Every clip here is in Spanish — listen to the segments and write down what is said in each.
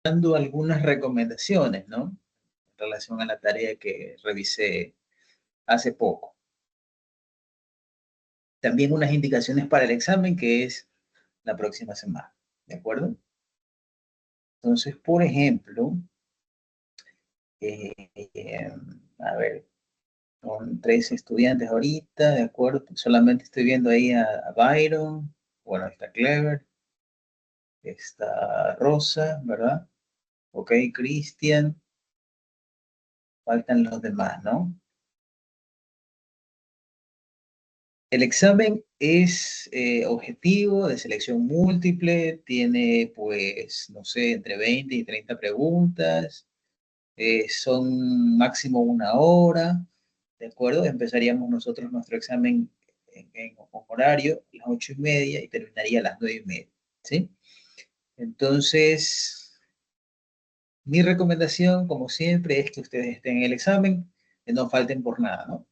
dando algunas recomendaciones, ¿no? En relación a la tarea que revisé hace poco. También unas indicaciones para el examen que es la próxima semana, ¿de acuerdo? Entonces, por ejemplo, eh, eh, a ver, con 3 estudiantes ahorita, ¿de acuerdo? Solamente estoy viendo ahí a Byron, bueno, está Clever, está Rosa, ¿verdad? Ok, Cristian, faltan los demás, ¿no? El examen es objetivo, de selección múltiple, tiene pues, no sé, entre 20 y 30 preguntas, son máximo 1 hora, ¿de acuerdo? Empezaríamos nosotros nuestro examen en horario a las 8:30 y terminaría a las 9:30, ¿sí? Entonces, mi recomendación, como siempre, es que ustedes estén en el examen, que no falten por nada, ¿no?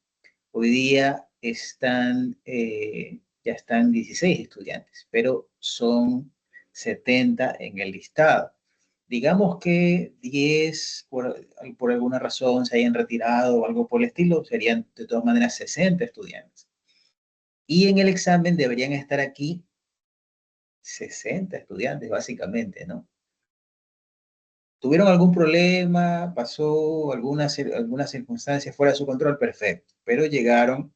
Hoy día ya están 16 estudiantes, pero son 70 en el listado. Digamos que 10 por alguna razón se hayan retirado o algo por el estilo, serían de todas maneras 60 estudiantes. Y en el examen deberían estar aquí 60 estudiantes, básicamente, ¿no? ¿Tuvieron algún problema? ¿Pasó alguna circunstancia fuera de su control? Perfecto. Pero llegaron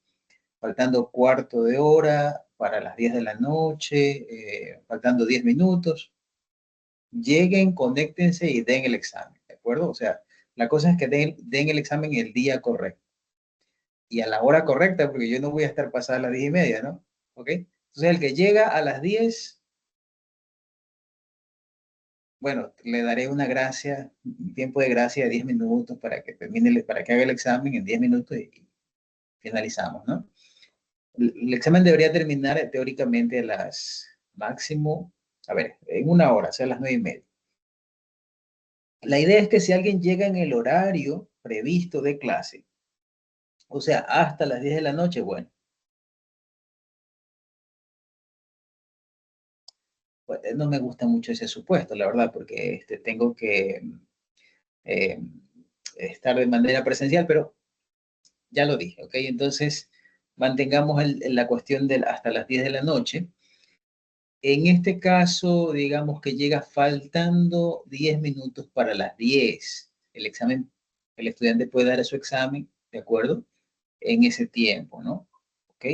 faltando cuarto de hora para las 10 de la noche, faltando 10 minutos. Lleguen, conéctense y den el examen, ¿de acuerdo? O sea, la cosa es que den el examen el día correcto y a la hora correcta, porque yo no voy a estar pasada a las 10:30, ¿no? ¿Ok? Entonces, el que llega a las 10, bueno, le daré una gracia, un tiempo de gracia de 10 minutos para que termine, para que haga el examen en 10 minutos y finalizamos, ¿no? El examen debería terminar teóricamente a las máximo, a ver, en 1 hora, o sea, a las 9:30. La idea es que si alguien llega en el horario previsto de clase, o sea, hasta las 10 de la noche, bueno, pues no me gusta mucho ese supuesto, la verdad, porque tengo que eh, estar de manera presencial, pero ya lo dije, ¿ok? Entonces, mantengamos la cuestión de hasta las 10 de la noche. En este caso, digamos que llega faltando 10 minutos para las 10. El examen, el estudiante puede dar su examen, ¿de acuerdo? En ese tiempo, ¿no? ¿Ok?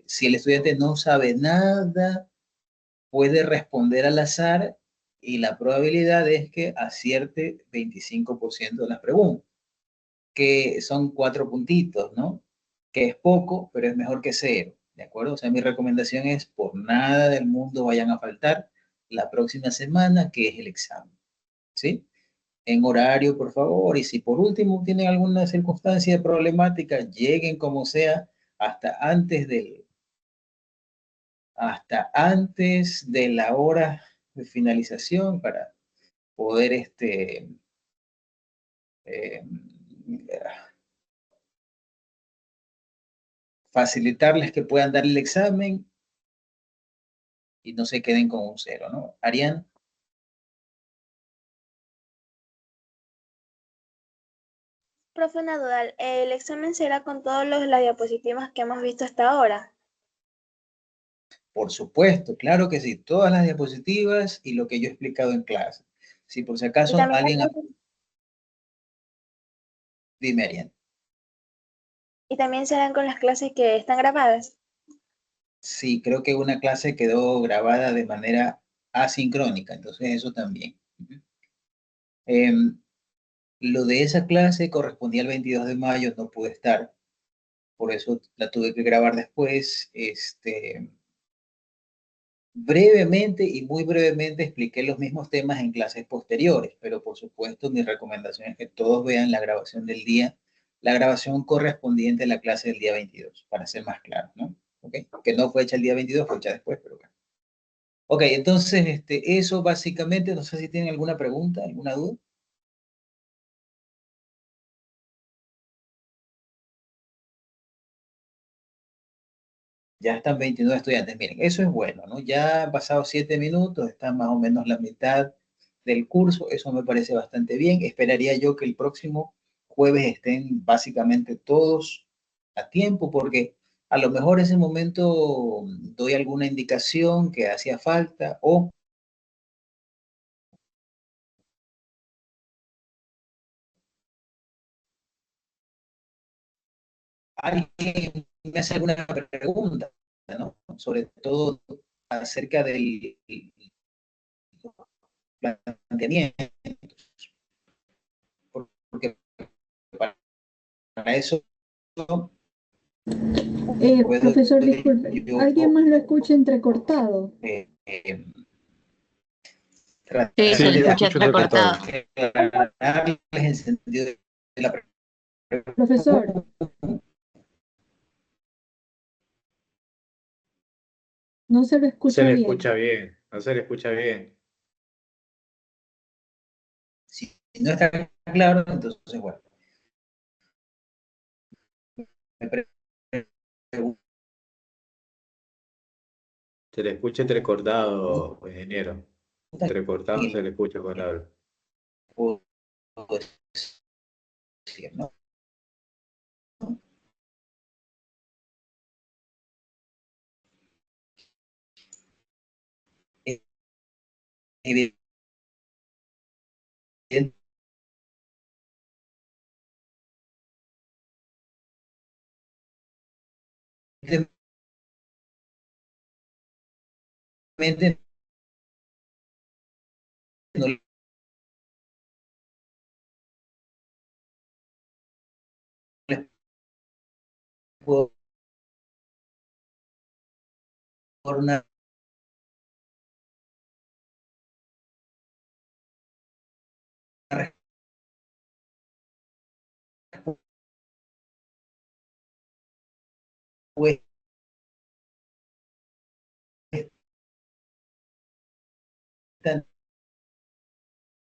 Si el estudiante no sabe nada, puede responder al azar y la probabilidad es que acierte 25% de las preguntas, que son 4 puntitos, ¿no? Que es poco, pero es mejor que cero, ¿de acuerdo? O sea, mi recomendación es, por nada del mundo vayan a faltar la próxima semana, que es el examen, ¿sí? En horario, por favor, y si por último tienen alguna circunstancia problemática, lleguen como sea hasta antes hasta antes de la hora de finalización para poder eh, facilitarles que puedan dar el examen y no se queden con un cero, ¿no? Arián, Profe, una duda, ¿el examen será con todas las diapositivas que hemos visto hasta ahora? por supuesto, claro que sí, todas las diapositivas y lo que yo he explicado en clase. Si por si Y acaso también, alguien, dime Arián. y también serán con las clases que están grabadas. Sí, creo que una clase quedó grabada de manera asincrónica, entonces eso también. Em, lo de esa clase correspondía al 22 de mayo, no pude estar, por eso la tuve que grabar después. Brevemente y muy brevemente expliqué los mismos temas en clases posteriores, pero por supuesto mi recomendación es que todos vean la grabación del día, la grabación correspondiente a la clase del día 22, para ser más claro, ¿no? ¿Ok? Que no fue hecha el día 22, fue hecha después, pero bueno. Ok, entonces eso básicamente, no sé si tienen alguna pregunta, alguna duda. Ya están 29 estudiantes. Miren, eso es bueno, ¿no? Ya han pasado 7 minutos, está más o menos la mitad del curso, eso me parece bastante bien. Esperaría yo que el próximo jueves estén básicamente todos a tiempo, porque a lo mejor ese momento doy alguna indicación que hacía falta o alguien me hace alguna pregunta, ¿no? Sobre todo acerca del planteamiento, porque para eso puedo Profesor, disculpe, yo alguien más lo escucha entrecortado. Sí, tratar se Sí, le yo de lo escucha escucho entrecortado. entrecortado. aclararles el sentido de la Profesor, no se lo Se escucha le bien. escucha bien, no se le escucha bien. Si no está claro, entonces, bueno, me pregunta Se le escucha entrecortado, ingeniero. Entrecortado se y le escucha con habla. puedo decir, ¿no? Evidentemente, no les puedo dar una respuesta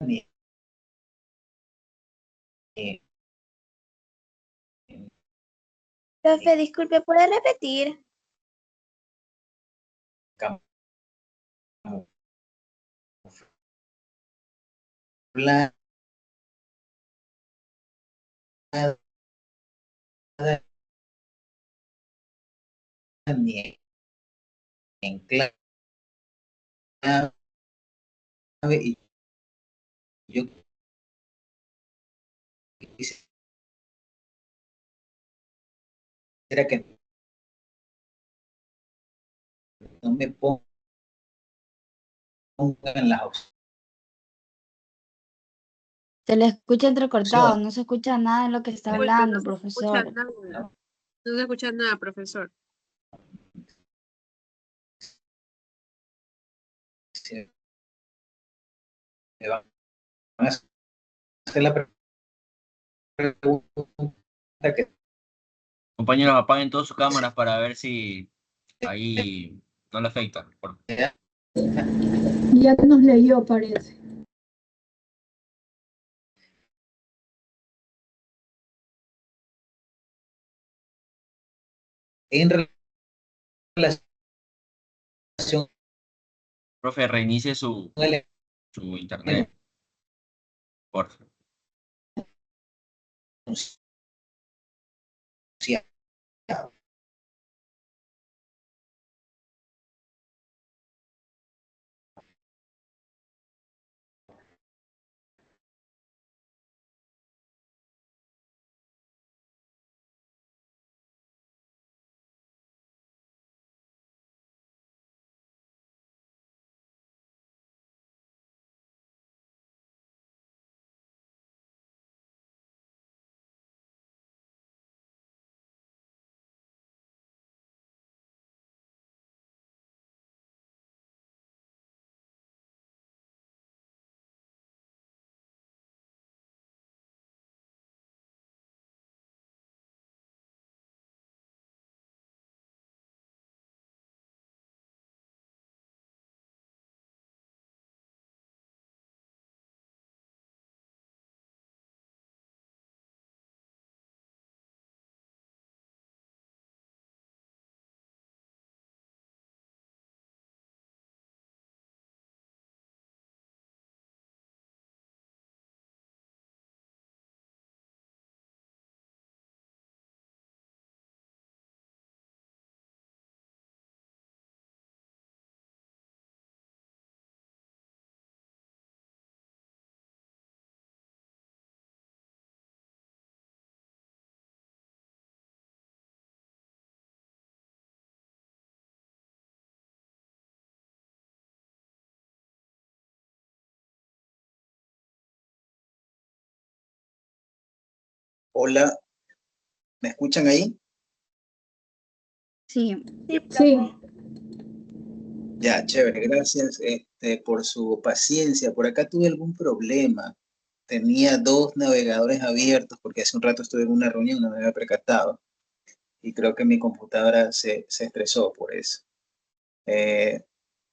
ni, ni, Profe, disculpe, ¿puede repetir? camuflada ni en clave, y yo quisiera que no me pongan las Se le escucha entrecortado, opciones, no se escucha nada de lo que está Disculpe, no hablando, se escucha profesor. nada. ¿no? No se escucha nada, profesor. Si me van a hacer la pregunta que Compañeros, apaguen todas sus cámaras para ver si ahí no le afecta. sea Ya nos leyó, parece. en relación Profe, reinicie su, al su internet, por favor. enunciado. Hola, ¿me escuchan ahí? Sí. Sí, Sí, profe. Ya, chévere, gracias por su paciencia. Por acá tuve algún problema. Tenía dos navegadores abiertos porque hace un rato estuve en una reunión, no me había percatado. Y creo que mi computadora se estresó por eso. Eh,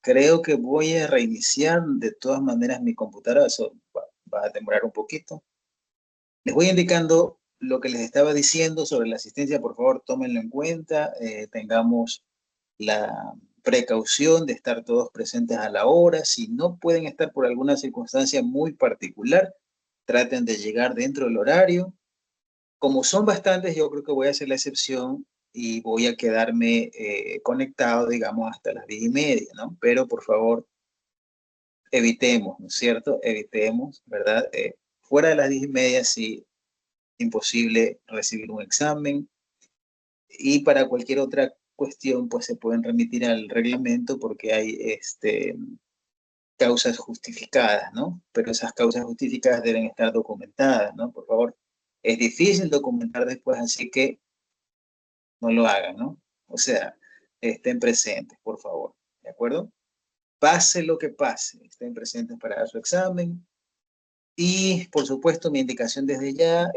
Creo que voy a reiniciar de todas maneras mi computadora. Eso va a demorar un poquito. Les voy indicando lo que les estaba diciendo sobre la asistencia. Por favor, tómenlo en cuenta. Tengamos la precaución de estar todos presentes a la hora. Si no pueden estar por alguna circunstancia muy particular, traten de llegar dentro del horario. Como son bastantes, yo creo que voy a hacer la excepción y voy a quedarme conectado, digamos, hasta las 10:30, ¿no? Pero por favor, evitemos, ¿no es cierto? Evitemos, ¿verdad? Fuera de las 10:30, sí, imposible recibir un examen. Y para cualquier otra cuestión, pues se pueden remitir al reglamento porque hay causas justificadas, ¿no? Pero esas causas justificadas deben estar documentadas, ¿no? Por favor, es difícil documentar después, así que no lo hagan, ¿no? O sea, estén presentes, por favor, ¿de acuerdo? Pase lo que pase, estén presentes para dar su examen. Y, por supuesto, mi indicación desde ya,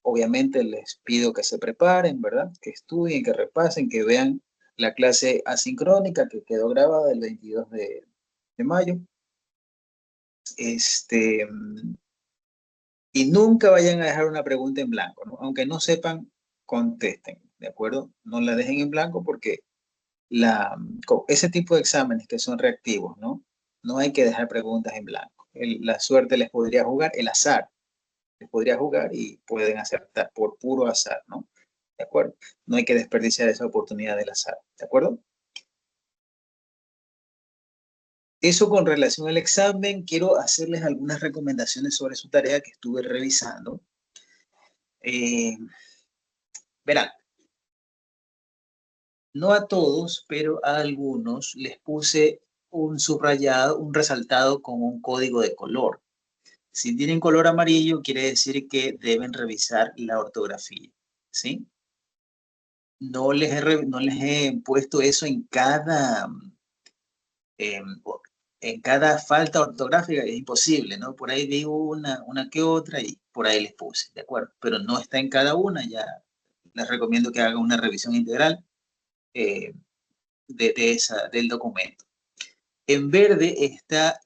obviamente les pido que se preparen, ¿verdad? Que estudien, que repasen, que vean la clase asincrónica que quedó grabada el 22 de mayo. Y nunca vayan a dejar una pregunta en blanco, ¿no? Aunque no sepan, contesten, ¿de acuerdo? No la dejen en blanco porque ese tipo de exámenes que son reactivos, ¿no? No hay que dejar preguntas en blanco. La suerte les podría jugar, el azar les podría jugar y pueden acertar por puro azar, ¿no? ¿De acuerdo? No hay que desperdiciar esa oportunidad del azar, ¿de acuerdo? Eso con relación al examen, quiero hacerles algunas recomendaciones sobre su tarea que estuve revisando. Verán, no a todos, pero a algunos les puse un subrayado, un resaltado con un código de color. Si tienen color amarillo, quiere decir que deben revisar la ortografía, ¿sí? No les he puesto eso em, en cada falta ortográfica, es imposible, ¿no? Por ahí vi una que otra y por ahí les puse, ¿de acuerdo? Pero no está en cada una, ya les recomiendo que hagan una revisión integral eh, del documento. En verde está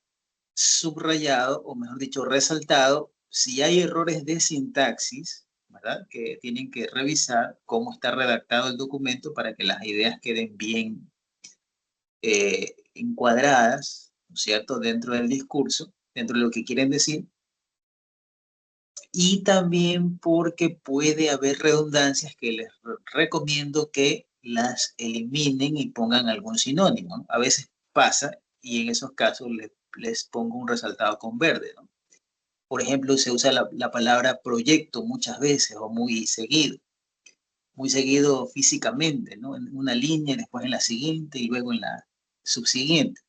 subrayado, o mejor dicho, resaltado, si hay errores de sintaxis, ¿verdad? Que tienen que revisar cómo está redactado el documento para que las ideas queden bien encuadradas, ¿no es cierto?, dentro del discurso, dentro de lo que quieren decir, y también porque puede haber redundancias que les recomiendo que las eliminen y pongan algún sinónimo, ¿no? A veces pasa y en esos casos les pongo un resaltado con verde, ¿no? Por ejemplo, se usa la palabra proyecto muchas veces o muy seguido físicamente, ¿no? En una línea, después en la siguiente y luego en la subsiguiente.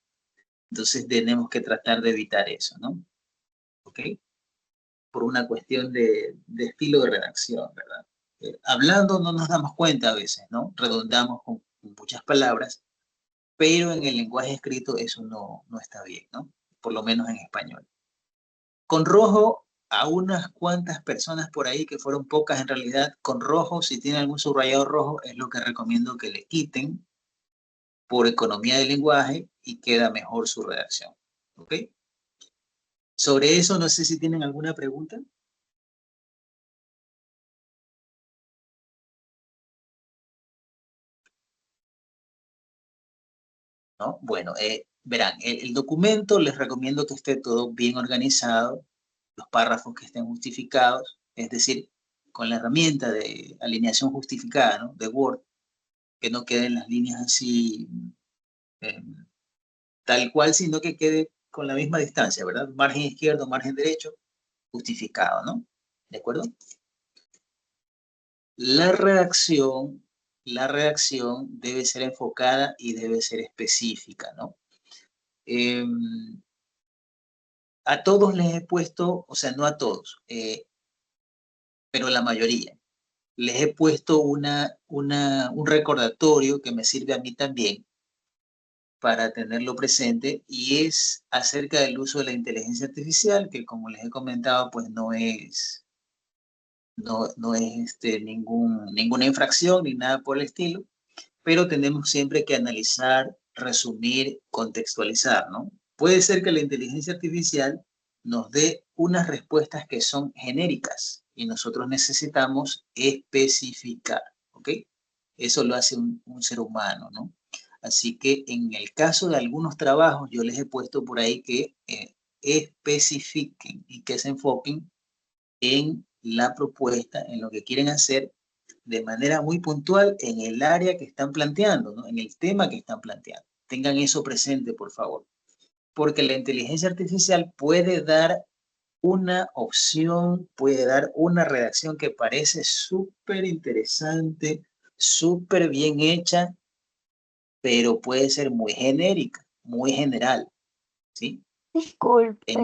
Entonces tenemos que tratar de evitar eso, ¿no? ¿Ok? Por una cuestión de estilo de redacción, ¿verdad? Hablando no nos damos cuenta a veces, ¿no? Redundamos con muchas palabras, pero en el lenguaje escrito eso no está bien, ¿no? Por lo menos en español. Con rojo, a unas cuantas personas por ahí, que fueron pocas en realidad, con rojo, si tienen algún subrayado rojo, es lo que recomiendo que le quiten por economía del lenguaje y queda mejor su redacción. ¿Ok? Sobre eso, no sé si tienen alguna pregunta. ¿No? Bueno, verán, el documento les recomiendo que esté todo bien organizado, los párrafos que estén justificados, es decir, con la herramienta de alineación justificada, ¿no?, de Word, que no queden las líneas así eh, tal cual, sino que quede con la misma distancia, ¿verdad? Margen izquierdo, margen derecho, justificado, ¿no? ¿De acuerdo? La redacción, la redacción debe ser enfocada y debe ser específica, ¿no? A todos les he puesto, o sea, no a todos, pero la mayoría. Les he puesto un recordatorio que me sirve a mí también para tenerlo presente, y es acerca del uso de la inteligencia artificial, que como les he comentado, pues no es ninguna infracción ni nada por el estilo, pero tenemos siempre que analizar, resumir, contextualizar, ¿no? Puede ser que la inteligencia artificial nos dé unas respuestas que son genéricas y nosotros necesitamos especificar, ¿ok? Eso lo hace un ser humano, ¿no? Así que en el caso de algunos trabajos, yo les he puesto por ahí que especifiquen y que se enfoquen en la propuesta, en lo que quieren hacer de manera muy puntual en el área que están planteando, ¿no? En el tema que están planteando. Tengan eso presente, por favor. Porque la inteligencia artificial puede dar una opción, puede dar una redacción que parece súper interesante, súper bien hecha, pero puede ser muy genérica, muy general, ¿sí? Disculpe,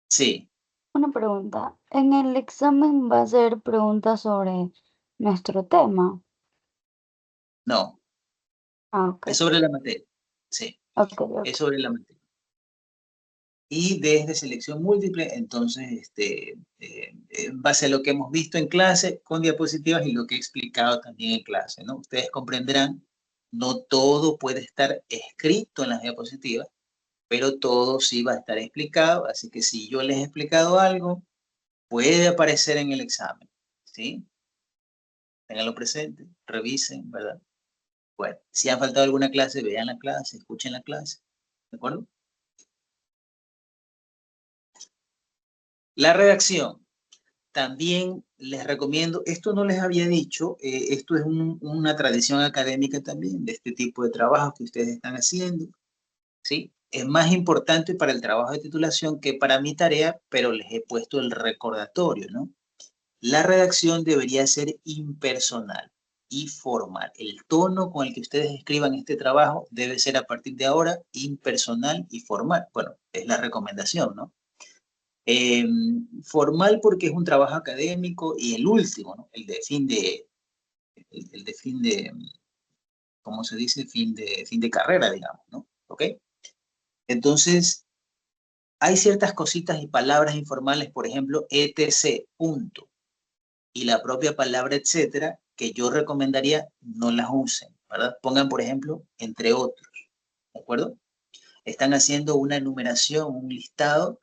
Sí, una pregunta. ¿En el examen va a ser preguntas sobre nuestro tema? no, Ah, ok, es sobre la materia, sí, ok, es ok. sobre la materia. Y desde selección múltiple, entonces, en base a lo que hemos visto en clase con diapositivas y lo que he explicado también en clase, ¿no? Ustedes comprenderán, no todo puede estar escrito en las diapositivas, pero todo sí va a estar explicado, así que si yo les he explicado algo, puede aparecer en el examen, ¿sí? Ténganlo presente, revisen, ¿verdad? Bueno, si han faltado alguna clase, vean la clase, escuchen la clase, ¿de acuerdo? La redacción. También les recomiendo, esto no les había dicho, esto es una tradición académica también de este tipo de trabajos que ustedes están haciendo, ¿sí? Es más importante para el trabajo de titulación que para mi tarea, pero les he puesto el recordatorio, ¿no? La redacción debería ser impersonal y formal. El tono con el que ustedes escriban este trabajo debe ser a partir de ahora impersonal y formal. Bueno, es la recomendación, ¿no? Formal porque es un trabajo académico, y el último, ¿no? El de fin de, ¿cómo se dice? Fin de carrera, digamos, ¿no? ¿Ok? Entonces, hay ciertas cositas y palabras informales, por ejemplo, etc, punto, y la propia palabra etcétera, que yo recomendaría no las usen, ¿verdad? Pongan, por ejemplo, entre otros, ¿de acuerdo? Están haciendo una enumeración, un listado.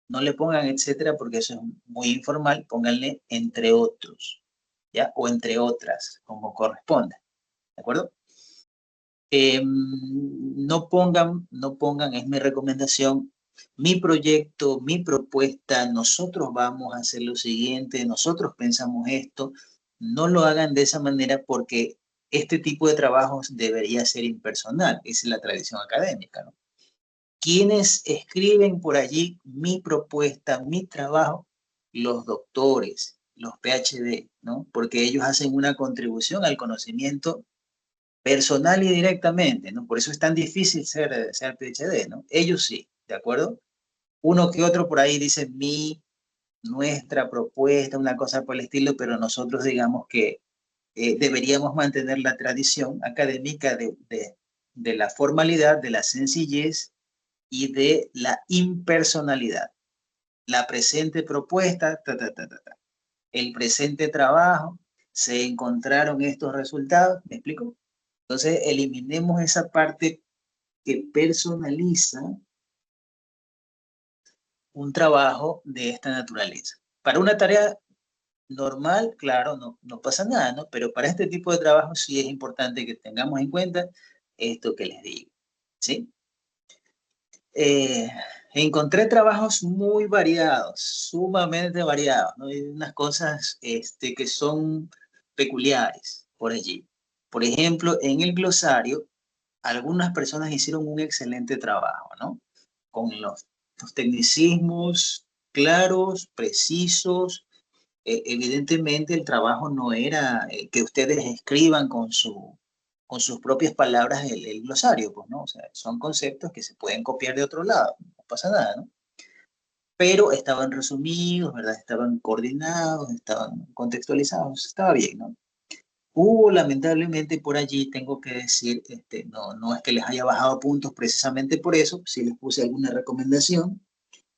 No le pongan etcétera porque eso es muy informal, pónganle entre otros, ¿ya? O entre otras, como corresponde, ¿de acuerdo? No pongan, es mi recomendación, mi proyecto, mi propuesta, nosotros vamos a hacer lo siguiente, nosotros pensamos esto. No lo hagan de esa manera porque este tipo de trabajos debería ser impersonal, esa es la tradición académica, ¿no? ¿Quiénes escriben por allí mi propuesta, mi trabajo? Los doctores, los PhD, ¿no? Porque ellos hacen una contribución al conocimiento personal y directamente, ¿no? Por eso es tan difícil ser PhD, ¿no? Ellos sí, ¿de acuerdo? Uno que otro por ahí dice nuestra propuesta, una cosa por el estilo, pero nosotros digamos que deberíamos mantener la tradición académica de la formalidad, de la sencillez y de la impersonalidad. La presente propuesta, el presente trabajo, se encontraron estos resultados, ¿me explico? Entonces, eliminemos esa parte que personaliza un trabajo de esta naturaleza. Para una tarea normal, claro, no pasa nada, ¿no? Pero para este tipo de trabajo sí es importante que tengamos en cuenta esto que les digo, ¿sí? Eh, Encontré trabajos muy variados, sumamente variados, ¿no? Hay unas cosas que son peculiares por allí. Por ejemplo, en el glosario, algunas personas hicieron un excelente trabajo, ¿no? Con los tecnicismos claros, precisos. Evidentemente el trabajo no era que ustedes escriban con sus propias palabras el glosario, pues, ¿no? O sea, son conceptos que se pueden copiar de otro lado, no pasa nada, ¿no? pero estaban resumidos, ¿verdad? Estaban coordinados, estaban contextualizados, estaba bien, ¿no? Hubo lamentablemente por allí, tengo que decir, no es que les haya bajado puntos precisamente por eso, si les puse alguna recomendación,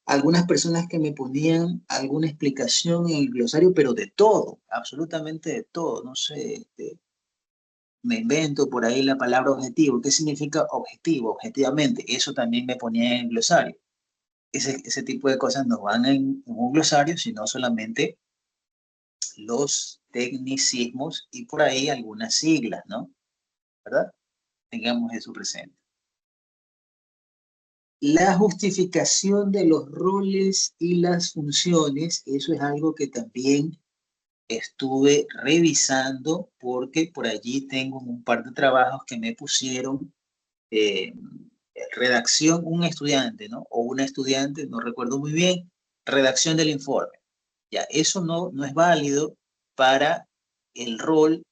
algunas personas que me ponían alguna explicación en el glosario, pero de todo, absolutamente de todo, no sé, me invento por ahí la palabra objetivo. ¿Qué significa objetivo? Objetivamente, eso también me ponía en el glosario. Ese tipo de cosas no van en un glosario, sino solamente los tecnicismos y por ahí algunas siglas, ¿no? ¿Verdad? Tengamos eso presente. La justificación de los roles y las funciones, eso es algo que también estuve revisando porque por allí tengo un par de trabajos que me pusieron redacción, un estudiante, ¿no? O una estudiante, no recuerdo muy bien, redacción del informe. Ya, eso no es válido para el rol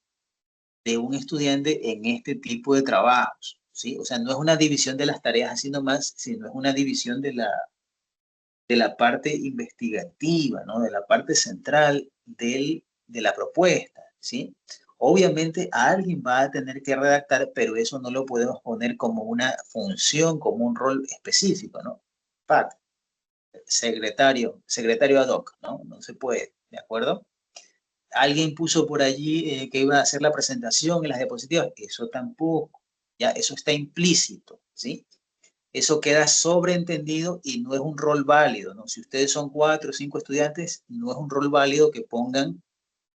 de un estudiante en este tipo de trabajos, ¿sí? O sea, no es una división de las tareas así nomás, sino es una división de la parte investigativa, ¿no? De la parte central de la propuesta, ¿sí? Obviamente alguien va a tener que redactar, pero eso no lo podemos poner como una función, como un rol específico, ¿no? Parte, secretario ad hoc, ¿no? No se puede, ¿de acuerdo? Alguien puso por allí que iba a hacer la presentación en las diapositivas, eso tampoco, ya, eso está implícito, ¿sí? Eso queda sobreentendido y no es un rol válido, ¿no? Si ustedes son 4 o 5 estudiantes, no es un rol válido que pongan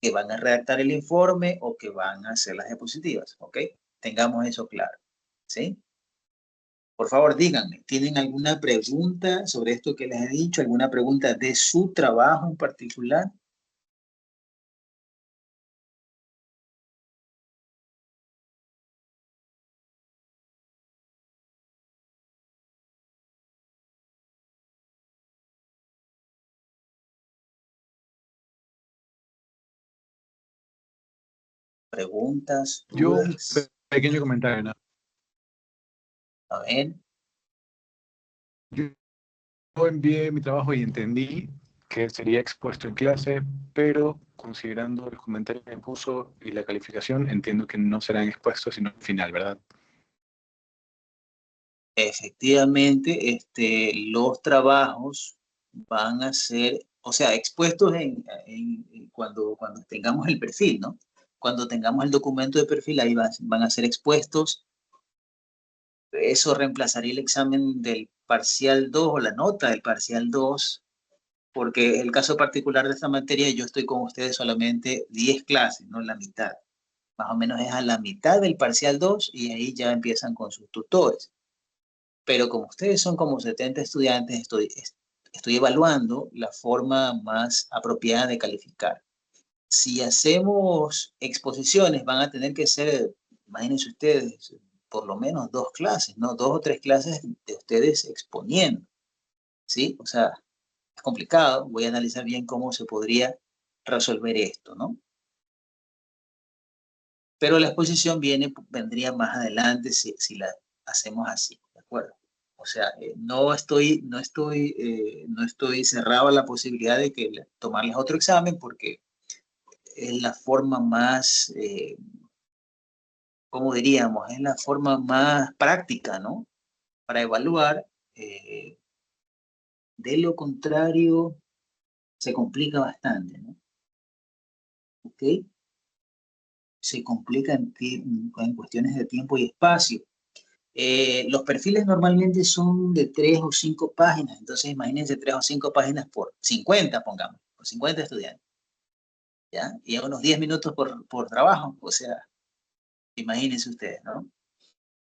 que van a redactar el informe o que van a hacer las diapositivas, ¿ok? Tengamos eso claro, ¿sí? Por favor, díganme, ¿tienen alguna pregunta sobre esto que les he dicho? ¿Alguna pregunta de su trabajo en particular? ¿Preguntas? Yo un ¿Dudas? pequeño comentario, ¿no? A ver. Yo envié mi trabajo y entendí que sería expuesto en clase, pero considerando los comentarios que me puso y la calificación, entiendo que no serán expuestos sino al final, ¿verdad? Efectivamente, los trabajos van a ser, o sea, expuestos cuando tengamos el perfil, ¿no? Cuando tengamos el documento de perfil, ahí van a ser expuestos. Eso reemplazaría el examen del parcial 2 o la nota del parcial 2, porque el caso particular de esta materia, yo estoy con ustedes solamente 10 clases, no la mitad. Más o menos es a la mitad del parcial 2 y ahí ya empiezan con sus tutores. Pero como ustedes son como 70 estudiantes, estoy evaluando la forma más apropiada de calificar. Si hacemos exposiciones, van a tener que ser, imagínense ustedes, por lo menos 2 clases, ¿no? 2 o 3 clases de ustedes exponiendo, ¿sí? O sea, es complicado. Voy a analizar bien cómo se podría resolver esto, ¿no? Pero la exposición vendría más adelante si la hacemos así, ¿de acuerdo? O sea, no estoy cerrado a la posibilidad de que tomarles otro examen porque es la forma más, ¿cómo diríamos? Es la forma más práctica, ¿no? Para evaluar. De lo contrario, se complica bastante, ¿no? ¿Ok? Se complica en cuestiones de tiempo y espacio. Los perfiles normalmente son de 3 o 5 páginas, entonces imagínense 3 o 5 páginas por 50, pongamos, por 50 estudiantes, ¿ya? Y a unos 10 minutos por trabajo, o sea, imagínense ustedes, ¿no?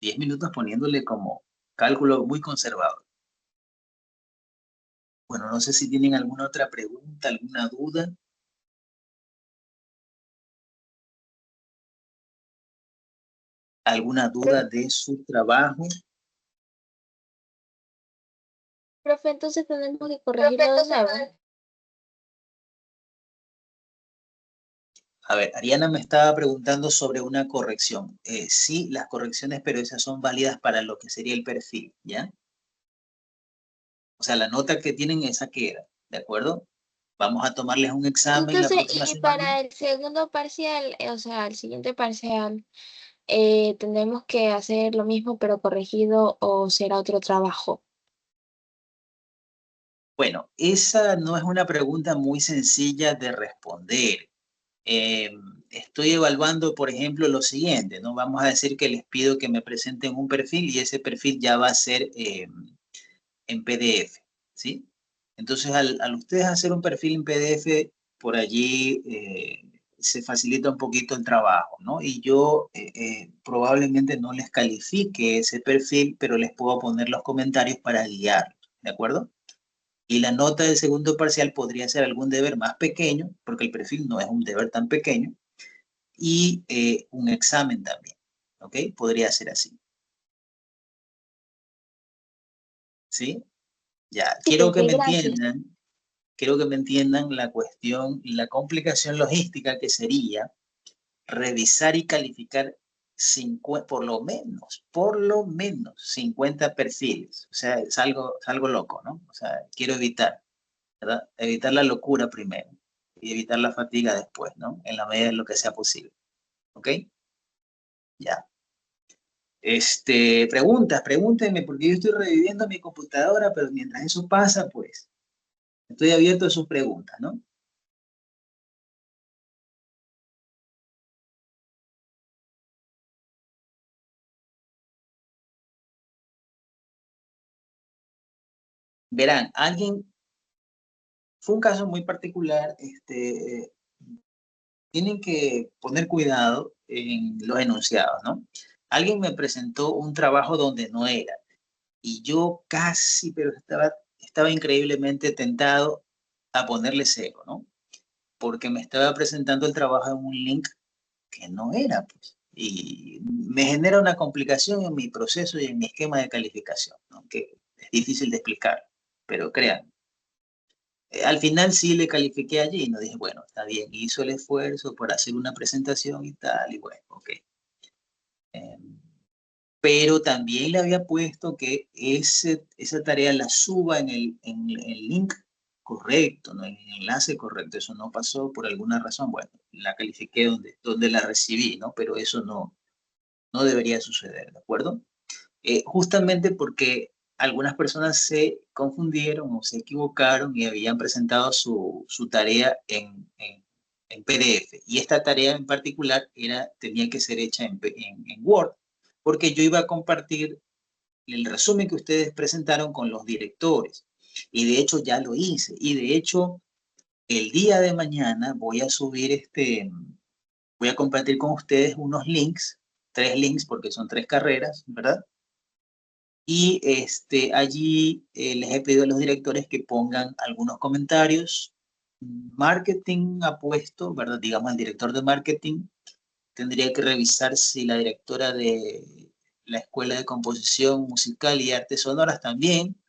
10 minutos poniéndole como cálculo muy conservador. Bueno, no sé si tienen alguna otra pregunta, alguna duda. ¿Alguna duda de su trabajo? Profe, entonces tenemos que corregirlo de nuevo. A ver, Ariana me estaba preguntando sobre una corrección. Sí, las correcciones, pero esas son válidas para lo que sería el perfil, ¿ya? O sea, la nota que tienen esa queda, ¿de acuerdo? Vamos a tomarles un examen la Entonces, próxima y semana. para el segundo parcial, o sea, el siguiente parcial, ¿tendremos que hacer lo mismo pero corregido o será otro trabajo? Bueno, esa no es una pregunta muy sencilla de responder. Estoy evaluando, por ejemplo, lo siguiente, ¿no? Vamos a decir que les pido que me presenten un perfil y ese perfil ya va a ser en PDF, ¿sí? Entonces, al ustedes hacer un perfil en PDF, por allí se facilita un poquito el trabajo, ¿no? Y yo probablemente no les califique ese perfil, pero les puedo poner los comentarios para guiar, ¿de acuerdo? Y la nota del segundo parcial podría ser algún deber más pequeño, porque el perfil no es un deber tan pequeño, y un examen también, ¿ok? Podría ser así, ¿sí? Ya, Sí, profe, gracias. quiero que me entiendan la cuestión, la complicación logística que sería revisar y calificar por lo menos 50 perfiles. O sea, es algo loco, ¿no? O sea, quiero evitar, ¿verdad? Evitar la locura primero y evitar la fatiga después, ¿no? En la medida de lo que sea posible. ¿Ok? Ya. Pregúntenme, porque yo estoy reviviendo mi computadora, pero mientras eso pasa, pues, estoy abierto a sus preguntas, ¿no? Verán, fue un caso muy particular, tienen que poner cuidado en los enunciados, ¿no? Alguien me presentó un trabajo donde no era, y yo casi, pero estaba increíblemente tentado a ponerle cero, ¿no? Porque me estaba presentando el trabajo en un link que no era, pues. Y me genera una complicación en mi proceso y en mi esquema de calificación, ¿no? Que es difícil de explicar, pero crean. Al final sí le califiqué allí, no dije, bueno, está bien, hizo el esfuerzo por hacer una presentación y tal, y bueno, ok. Eh, pero también le había puesto que esa tarea la suba en el link correcto, ¿no? En el enlace correcto. Eso no pasó por alguna razón. Bueno, la califiqué donde la recibí, ¿no? Pero eso no debería suceder, ¿de acuerdo? Justamente porque algunas personas se confundieron o se equivocaron y habían presentado su tarea en PDF. Y esta tarea en particular tenía que ser hecha en Word, porque yo iba a compartir el resumen que ustedes presentaron con los directores. Y de hecho ya lo hice. Y de hecho, el día de mañana voy a compartir con ustedes unos links, 3 links, porque son 3 carreras, ¿verdad? Y allí les he pedido a los directores que pongan algunos comentarios. Marketing ha puesto, ¿verdad? Digamos, el director de marketing tendría que revisar si la directora de la Escuela de Composición Musical y Artes Sonoras también.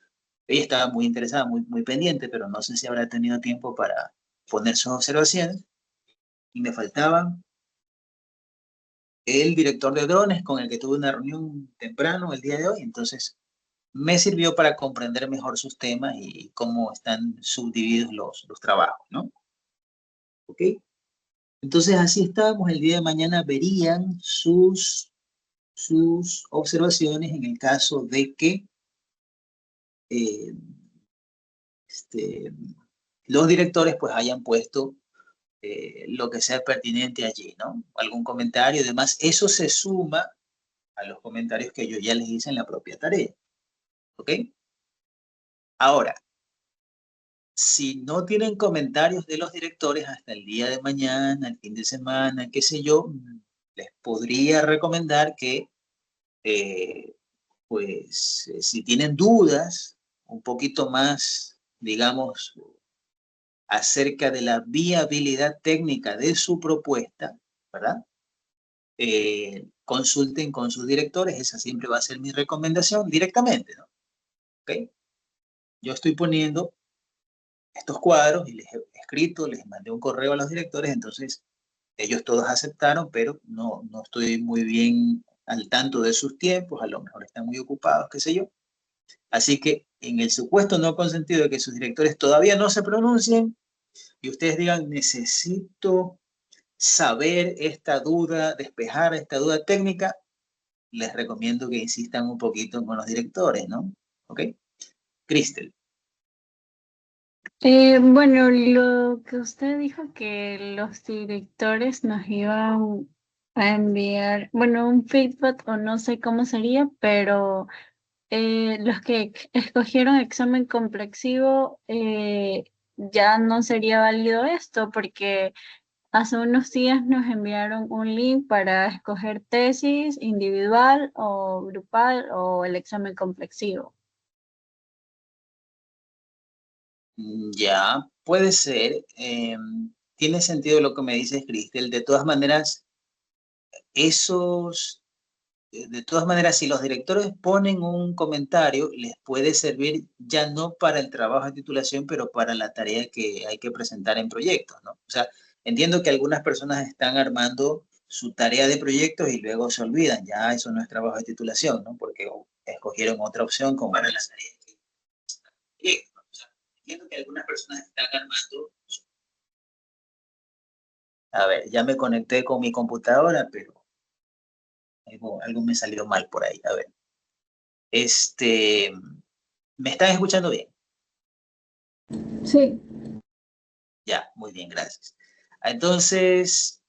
Ella estaba muy interesada, muy pendiente, pero no sé si habrá tenido tiempo para poner sus observaciones. Y me faltaban el director de drones con el que tuve una reunión temprano el día de hoy. Entonces, me sirvió para comprender mejor sus temas y cómo están subdivididos los trabajos, ¿no? ¿Ok? Entonces, así estábamos. El día de mañana verían sus observaciones en el caso de que eh, los directores pues hayan puesto lo que sea pertinente allí, ¿no? Algún comentario y demás. Eso se suma a los comentarios que yo ya les hice en la propia tarea, ¿ok? Ahora, si no tienen comentarios de los directores hasta el día de mañana, el fin de semana, qué sé yo, les podría recomendar que, pues, si tienen dudas un poquito más, digamos, acerca de la viabilidad técnica de su propuesta, ¿verdad? Consulten con sus directores, esa siempre va a ser mi recomendación directamente, ¿no? ¿Ok? Yo estoy poniendo estos cuadros y les he escrito, les mandé un correo a los directores, entonces ellos todos aceptaron, pero no estoy muy bien al tanto de sus tiempos, a lo mejor están muy ocupados, qué sé yo. Así que en el supuesto no consentido de que sus directores todavía no se pronuncien y ustedes digan, necesito saber esta duda, despejar esta duda técnica, les recomiendo que insistan un poquito con los directores, ¿no? ¿Ok? Cristel. Bueno, lo que usted dijo que los directores nos iban a enviar, bueno, un feedback o no sé cómo sería, pero los que escogieron examen complexivo ya no sería válido esto porque hace unos días nos enviaron un link para escoger tesis individual o grupal o el examen complexivo. Ya, puede ser. Tiene sentido lo que me dices, Cristel. De todas maneras, si los directores ponen un comentario, les puede servir ya no para el trabajo de titulación, pero para la tarea que hay que presentar en proyectos, ¿no? O sea, entiendo que algunas personas están armando su tarea de proyectos y luego se olvidan, ya eso no es trabajo de titulación, ¿no? Porque escogieron otra opción como era la tarea de proyectos, ¿no? O sea, entiendo que algunas personas están armando. A ver, ya me conecté con mi computadora, pero algo me salió mal por ahí. A ver, ¿me están escuchando bien? Sí, Ya, muy bien, gracias. Entonces,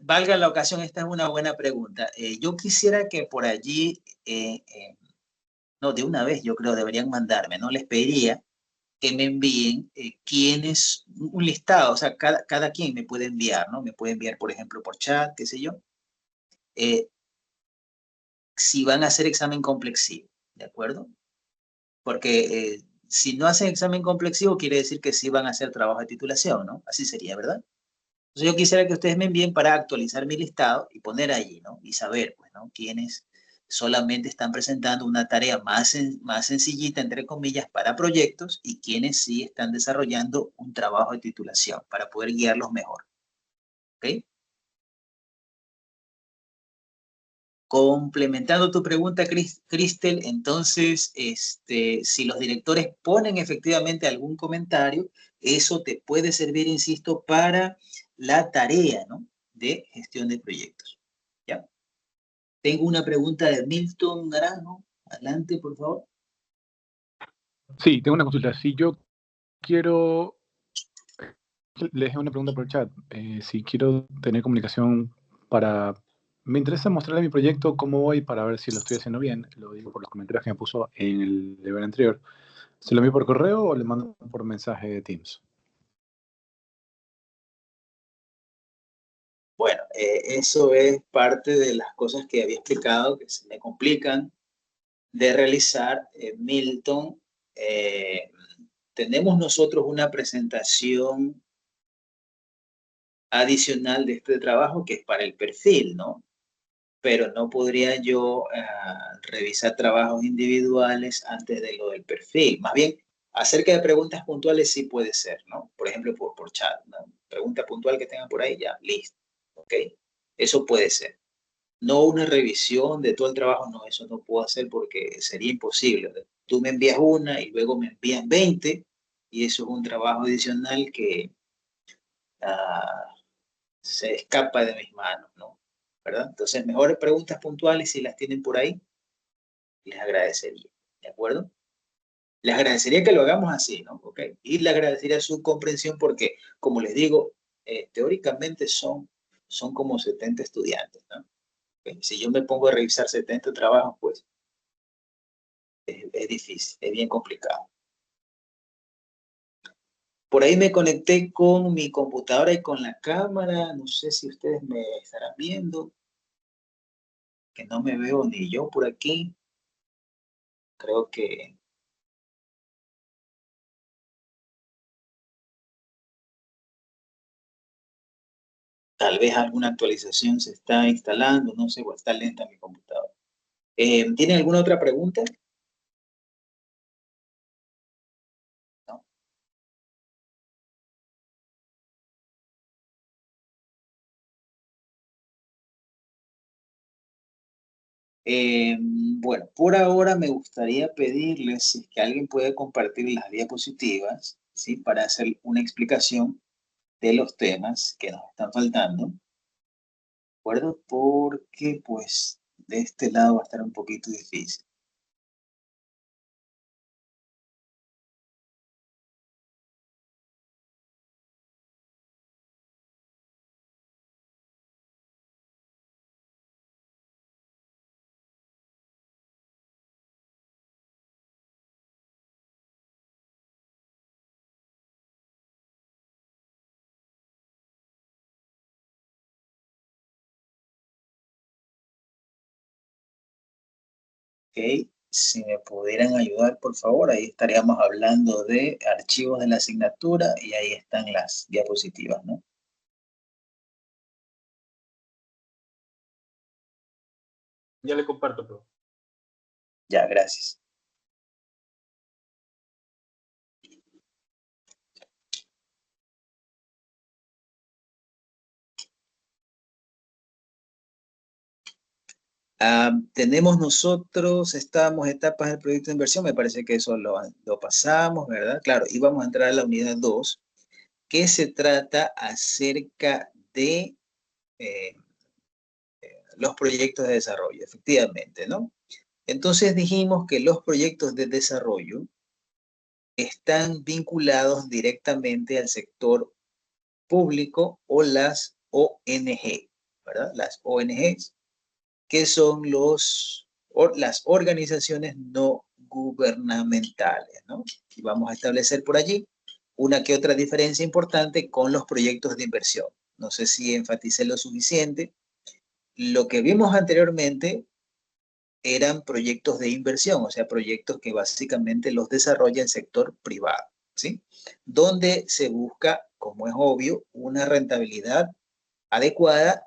valga la ocasión, esta es una buena pregunta. Yo quisiera que por allí, no, de una vez yo creo deberían mandarme, ¿no? Les pediría que me envíen un listado, o sea, cada quien me puede enviar, ¿no? Me puede enviar, por ejemplo, por chat, qué sé yo, eh, si van a hacer examen complexivo, ¿de acuerdo? Porque si no hacen examen complexivo, quiere decir que sí van a hacer trabajo de titulación, ¿no? Así sería, ¿verdad? Entonces yo quisiera que ustedes me envíen para actualizar mi listado y poner allí, ¿no? Y saber, pues, ¿no? Quiénes solamente están presentando una tarea más sencillita, entre comillas, para proyectos y quienes sí están desarrollando un trabajo de titulación para poder guiarlos mejor, ¿ok? Complementando tu pregunta, Cristel, entonces, si los directores ponen efectivamente algún comentario, eso te puede servir, insisto, para la tarea, ¿no? De gestión de proyectos. ¿Ya? Tengo una pregunta de Milton Naranjo. Adelante, por favor. Sí, tengo una consulta. Si yo quiero, les dejé una pregunta por el chat. Si quiero tener comunicación para, me interesa mostrarle mi proyecto, cómo voy, para ver si lo estoy haciendo bien. Lo digo por los comentarios que me puso en el deber anterior. ¿Se lo envío por correo o le mando por mensaje de Teams? Bueno, eso es parte de las cosas que había explicado que se me complican de realizar. Milton, tenemos nosotros una presentación adicional de este trabajo que es para el perfil, ¿no? Pero no podría yo revisar trabajos individuales antes de lo del perfil. Más bien, acerca de preguntas puntuales sí puede ser, ¿no? Por ejemplo, por chat, ¿no? Pregunta puntual que tengan por ahí, ya, listo, ¿ok? Eso puede ser. No una revisión de todo el trabajo, no, eso no puedo hacer porque sería imposible. Tú me envías una y luego me envían 20 y eso es un trabajo adicional que ah, se escapa de mis manos, ¿no? ¿Verdad? Entonces, mejores preguntas puntuales, si las tienen por ahí, les agradecería, ¿de acuerdo? Les agradecería que lo hagamos así, ¿no? ¿Ok? Y les agradecería su comprensión porque, como les digo, teóricamente son como 70 estudiantes, ¿no? ¿Ok? Si yo me pongo a revisar 70 trabajos, pues es difícil, es bien complicado. Por ahí me conecté con mi computadora y con la cámara, no sé si ustedes me estarán viendo, que no me veo ni yo por aquí. Creo que tal vez alguna actualización se está instalando, no sé, o está lenta mi computadora. ¿Tienen alguna otra pregunta? ¿No? Bueno, por ahora me gustaría pedirles si es que alguien puede compartir las diapositivas, ¿sí? Para hacer una explicación de los temas que nos están faltando, ¿de acuerdo? Porque, pues, de este lado va a estar un poquito difícil. Ok, si me pudieran ayudar, por favor, ahí estaríamos hablando de archivos de la asignatura y ahí están las diapositivas, ¿no? Ya le comparto, profe. Ya, gracias. Tenemos nosotros, estábamos etapas del proyecto de inversión, me parece que eso lo pasamos, ¿verdad? Claro, y vamos a entrar a la unidad 2, que se trata acerca de los proyectos de desarrollo, efectivamente, ¿no? Entonces dijimos que los proyectos de desarrollo están vinculados directamente al sector público o las ONG, ¿verdad? Las ONGs, que son las organizaciones no gubernamentales, ¿no? Y vamos a establecer por allí una que otra diferencia importante con los proyectos de inversión. No sé si enfaticé lo suficiente. Lo que vimos anteriormente eran proyectos de inversión, o sea, proyectos que básicamente los desarrolla el sector privado, ¿sí? Donde se busca, como es obvio, una rentabilidad adecuada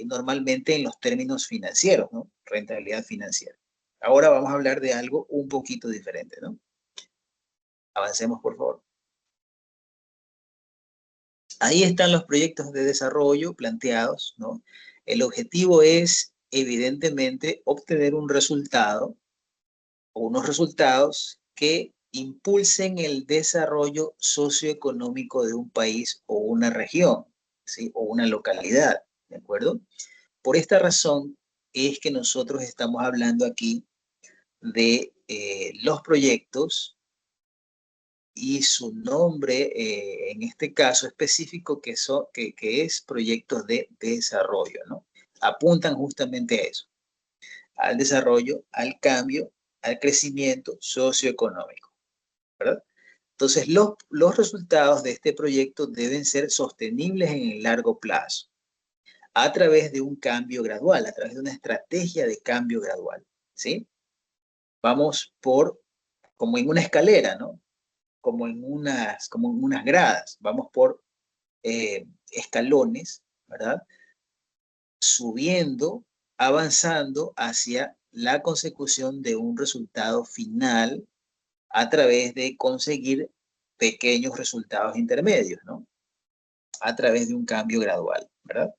normalmente en los términos financieros, ¿no? Rentabilidad financiera. Ahora vamos a hablar de algo un poquito diferente, ¿no? Avancemos, por favor. Ahí están los proyectos de desarrollo planteados, ¿no? El objetivo es, evidentemente, obtener un resultado o unos resultados que impulsen el desarrollo socioeconómico de un país o una región, ¿sí? O una localidad, ¿de acuerdo? Por esta razón es que nosotros estamos hablando aquí de los proyectos y su nombre, en este caso específico, que es proyectos de desarrollo, ¿no? Apuntan justamente a eso, al desarrollo, al cambio, al crecimiento socioeconómico, ¿verdad? Entonces, los resultados de este proyecto deben ser sostenibles en el largo plazo, a través de un cambio gradual, a través de una estrategia de cambio gradual, ¿sí? Vamos como en una escalera, ¿no? Como en unas gradas, vamos por escalones, ¿verdad? Subiendo, avanzando hacia la consecución de un resultado final a través de conseguir pequeños resultados intermedios, ¿no? A través de un cambio gradual, ¿verdad?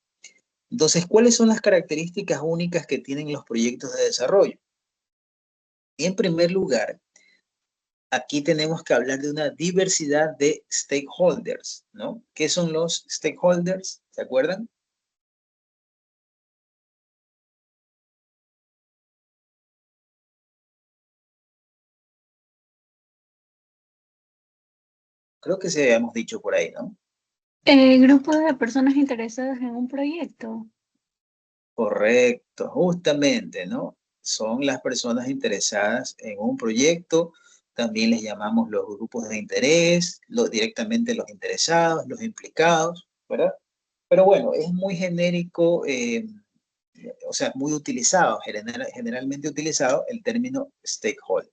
Entonces, ¿cuáles son las características únicas que tienen los proyectos de desarrollo? En primer lugar, aquí tenemos que hablar de una diversidad de stakeholders, ¿no? ¿Qué son los stakeholders? ¿Se acuerdan? Creo que se habíamos dicho por ahí, ¿no? Grupo de personas interesadas en un proyecto. Correcto, justamente, ¿no? Son las personas interesadas en un proyecto, también les llamamos los grupos de interés, directamente los interesados, los implicados, ¿verdad? Pero bueno, es muy genérico, o sea, muy utilizado, generalmente utilizado el término stakeholder.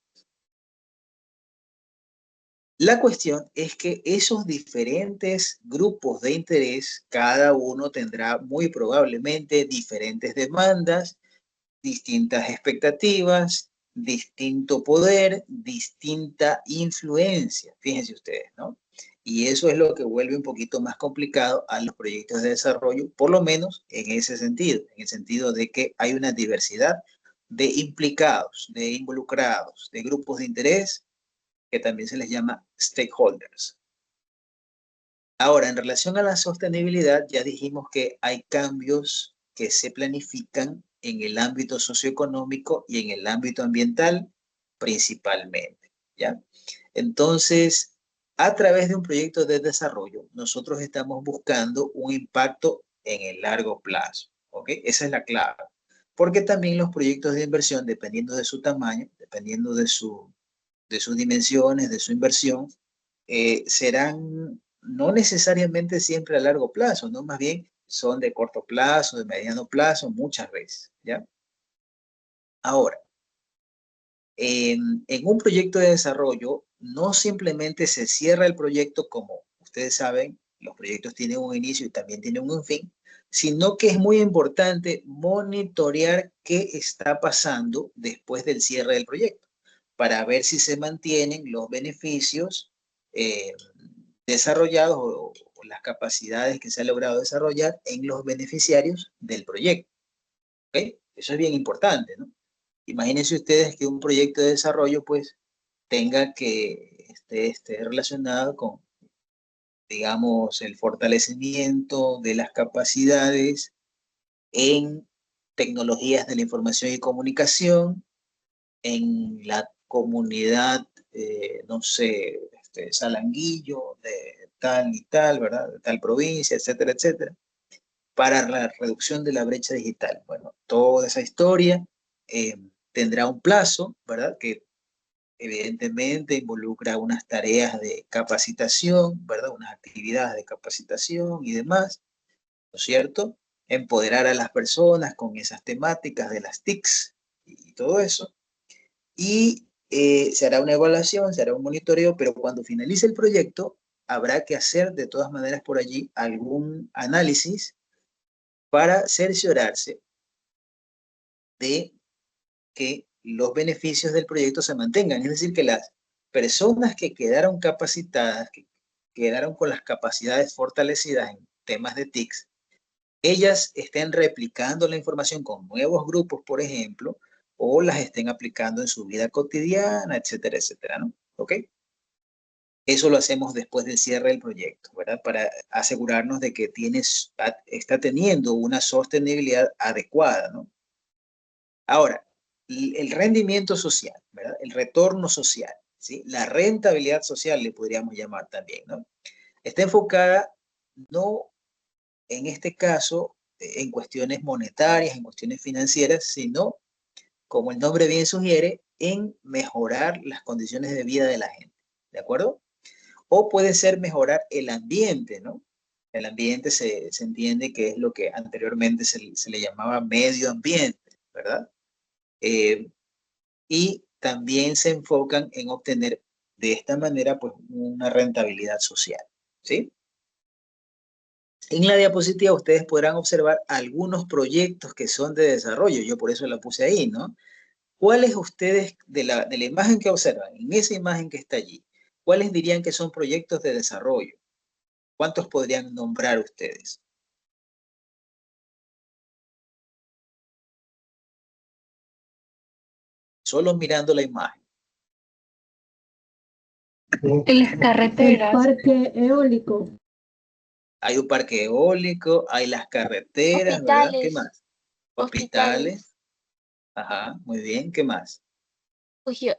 La cuestión es que esos diferentes grupos de interés, cada uno tendrá muy probablemente diferentes demandas, distintas expectativas, distinto poder, distinta influencia, fíjense ustedes, ¿no? Y eso es lo que vuelve un poquito más complicado a los proyectos de desarrollo, por lo menos en ese sentido, en el sentido de que hay una diversidad de implicados, de involucrados, de grupos de interés, que también se les llama stakeholders. Ahora, en relación a la sostenibilidad, ya dijimos que hay cambios que se planifican en el ámbito socioeconómico y en el ámbito ambiental principalmente, ¿ya? Entonces, a través de un proyecto de desarrollo, nosotros estamos buscando un impacto en el largo plazo, ¿ok? Esa es la clave. Porque también los proyectos de inversión, dependiendo de su tamaño, dependiendo de sus dimensiones, de su inversión, serán no necesariamente siempre a largo plazo, ¿no? Más bien son de corto plazo, de mediano plazo, muchas veces, ¿ya? Ahora, en un proyecto de desarrollo, no simplemente se cierra el proyecto como ustedes saben, los proyectos tienen un inicio y también tienen un fin, sino que es muy importante monitorear qué está pasando después del cierre del proyecto, para ver si se mantienen los beneficios desarrollados o las capacidades que se ha logrado desarrollar en los beneficiarios del proyecto. ¿Okay? Eso es bien importante, ¿no? Imagínense ustedes que un proyecto de desarrollo pues tenga que esté relacionado con, digamos, el fortalecimiento de las capacidades en tecnologías de la información y comunicación, en la comunidad, no sé, Salanguillo, de tal y tal, ¿verdad? De tal provincia, etcétera, etcétera, para la reducción de la brecha digital. Bueno, toda esa historia tendrá un plazo, ¿verdad? Que evidentemente involucra unas tareas de capacitación, ¿verdad? Unas actividades de capacitación y demás, ¿no es cierto? Empoderar a las personas con esas temáticas de las TICs y todo eso. Y se hará una evaluación, se hará un monitoreo, pero cuando finalice el proyecto, habrá que hacer de todas maneras por allí algún análisis para cerciorarse de que los beneficios del proyecto se mantengan. Es decir, que las personas que quedaron capacitadas, que quedaron con las capacidades fortalecidas en temas de TICs, ellas estén replicando la información con nuevos grupos, por ejemplo, o las estén aplicando en su vida cotidiana, etcétera, etcétera, ¿no? ¿Ok? Eso lo hacemos después del cierre del proyecto, ¿verdad? Para asegurarnos de que está teniendo una sostenibilidad adecuada, ¿no? Ahora, el rendimiento social, ¿verdad? El retorno social, ¿sí? La rentabilidad social le podríamos llamar también, ¿no? Está enfocada no en este caso en cuestiones monetarias, en cuestiones financieras, sino, como el nombre bien sugiere, en mejorar las condiciones de vida de la gente, ¿de acuerdo? O puede ser mejorar el ambiente, ¿no? El ambiente se entiende que es lo que anteriormente se le llamaba medio ambiente, ¿verdad? Y también se enfocan en obtener de esta manera pues una rentabilidad social, ¿sí? En la diapositiva ustedes podrán observar algunos proyectos que son de desarrollo, yo por eso la puse ahí, ¿no? ¿Cuáles ustedes, de la imagen que observan, en esa imagen que está allí, cuáles dirían que son proyectos de desarrollo? ¿Cuántos podrían nombrar ustedes? Solo mirando la imagen. En las El carreteras. parque eólico. Hay un parque eólico, hay las carreteras, ¿verdad? ¿Qué más? Hospitales. Ajá, muy bien. ¿Qué más?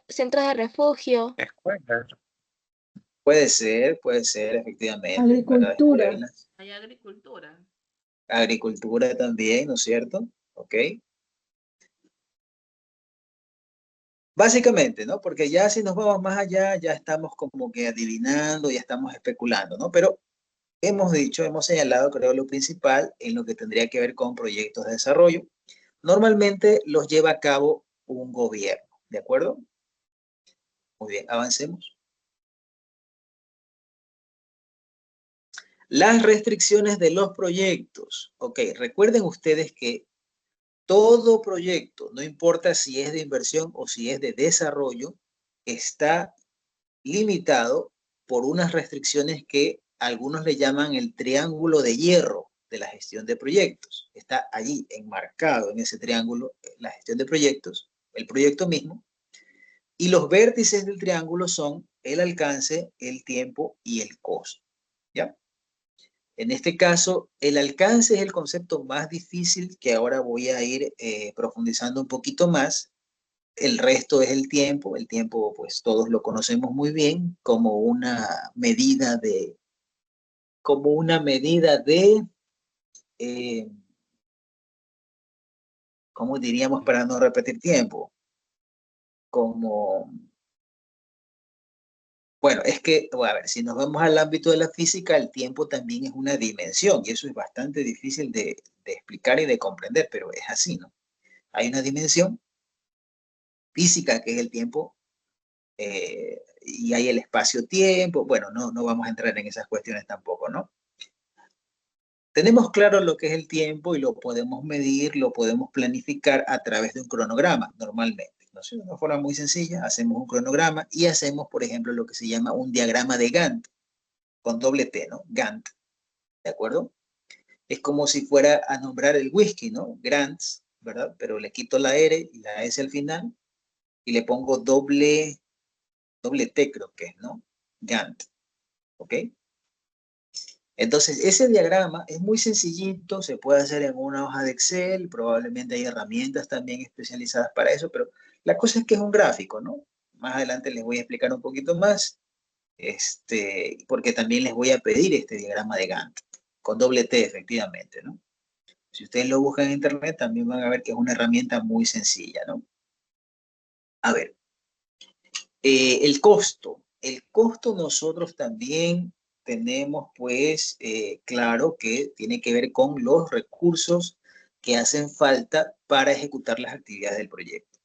Centros de refugio. Escuelas. Puede ser, efectivamente. ¿Verdad? Agricultura. Escuelas. Hay agricultura. Agricultura también, ¿no es cierto? Ok. Básicamente, ¿no? Porque ya si nos vamos más allá, ya estamos como que adivinando, ya estamos especulando, ¿no? Pero hemos dicho, hemos señalado, creo, lo principal en lo que tendría que ver con proyectos de desarrollo. Normalmente los lleva a cabo un gobierno, ¿de acuerdo? Muy bien, avancemos. Las restricciones de los proyectos. Ok, recuerden ustedes que todo proyecto, no importa si es de inversión o si es de desarrollo, está limitado por unas restricciones que algunos le llaman el triángulo de hierro, de la gestión de proyectos. Está allí enmarcado en ese triángulo la gestión de proyectos, el proyecto mismo, y los vértices del triángulo son el alcance, el tiempo y el costo. ¿Ya? En este caso, el alcance es el concepto más difícil que ahora voy a ir profundizando un poquito más. El resto es el tiempo. El tiempo, pues todos lo conocemos muy bien como una medida de, ¿cómo diríamos para no repetir tiempo? Bueno, es que, a ver, si nos vamos al ámbito de la física, el tiempo también es una dimensión y eso es bastante difícil de explicar y de comprender, pero es así, ¿no? Hay una dimensión física que es el tiempo y hay el espacio-tiempo. Bueno, no vamos a entrar en esas cuestiones tampoco, ¿no? Tenemos claro lo que es el tiempo y lo podemos medir, lo podemos planificar a través de un cronograma, normalmente. ¿No? De una forma muy sencilla, hacemos un cronograma y hacemos, por ejemplo, lo que se llama un diagrama de Gantt, con doble T, ¿no? Gantt, ¿de acuerdo? Es como si fuera a nombrar el whisky, ¿no? Grants, ¿verdad? Pero le quito la R y la S al final y le pongo doble T, creo que es, ¿no? Gantt, ¿ok? Entonces, ese diagrama es muy sencillito, se puede hacer en una hoja de Excel, probablemente hay herramientas también especializadas para eso, pero la cosa es que es un gráfico, ¿no? Más adelante les voy a explicar un poquito más, porque también les voy a pedir este diagrama de Gantt, con doble T efectivamente, ¿no? Si ustedes lo buscan en internet, también van a ver que es una herramienta muy sencilla, ¿no? A ver, el costo. El costo nosotros también tenemos, pues, claro que tiene que ver con los recursos que hacen falta para ejecutar las actividades del proyecto,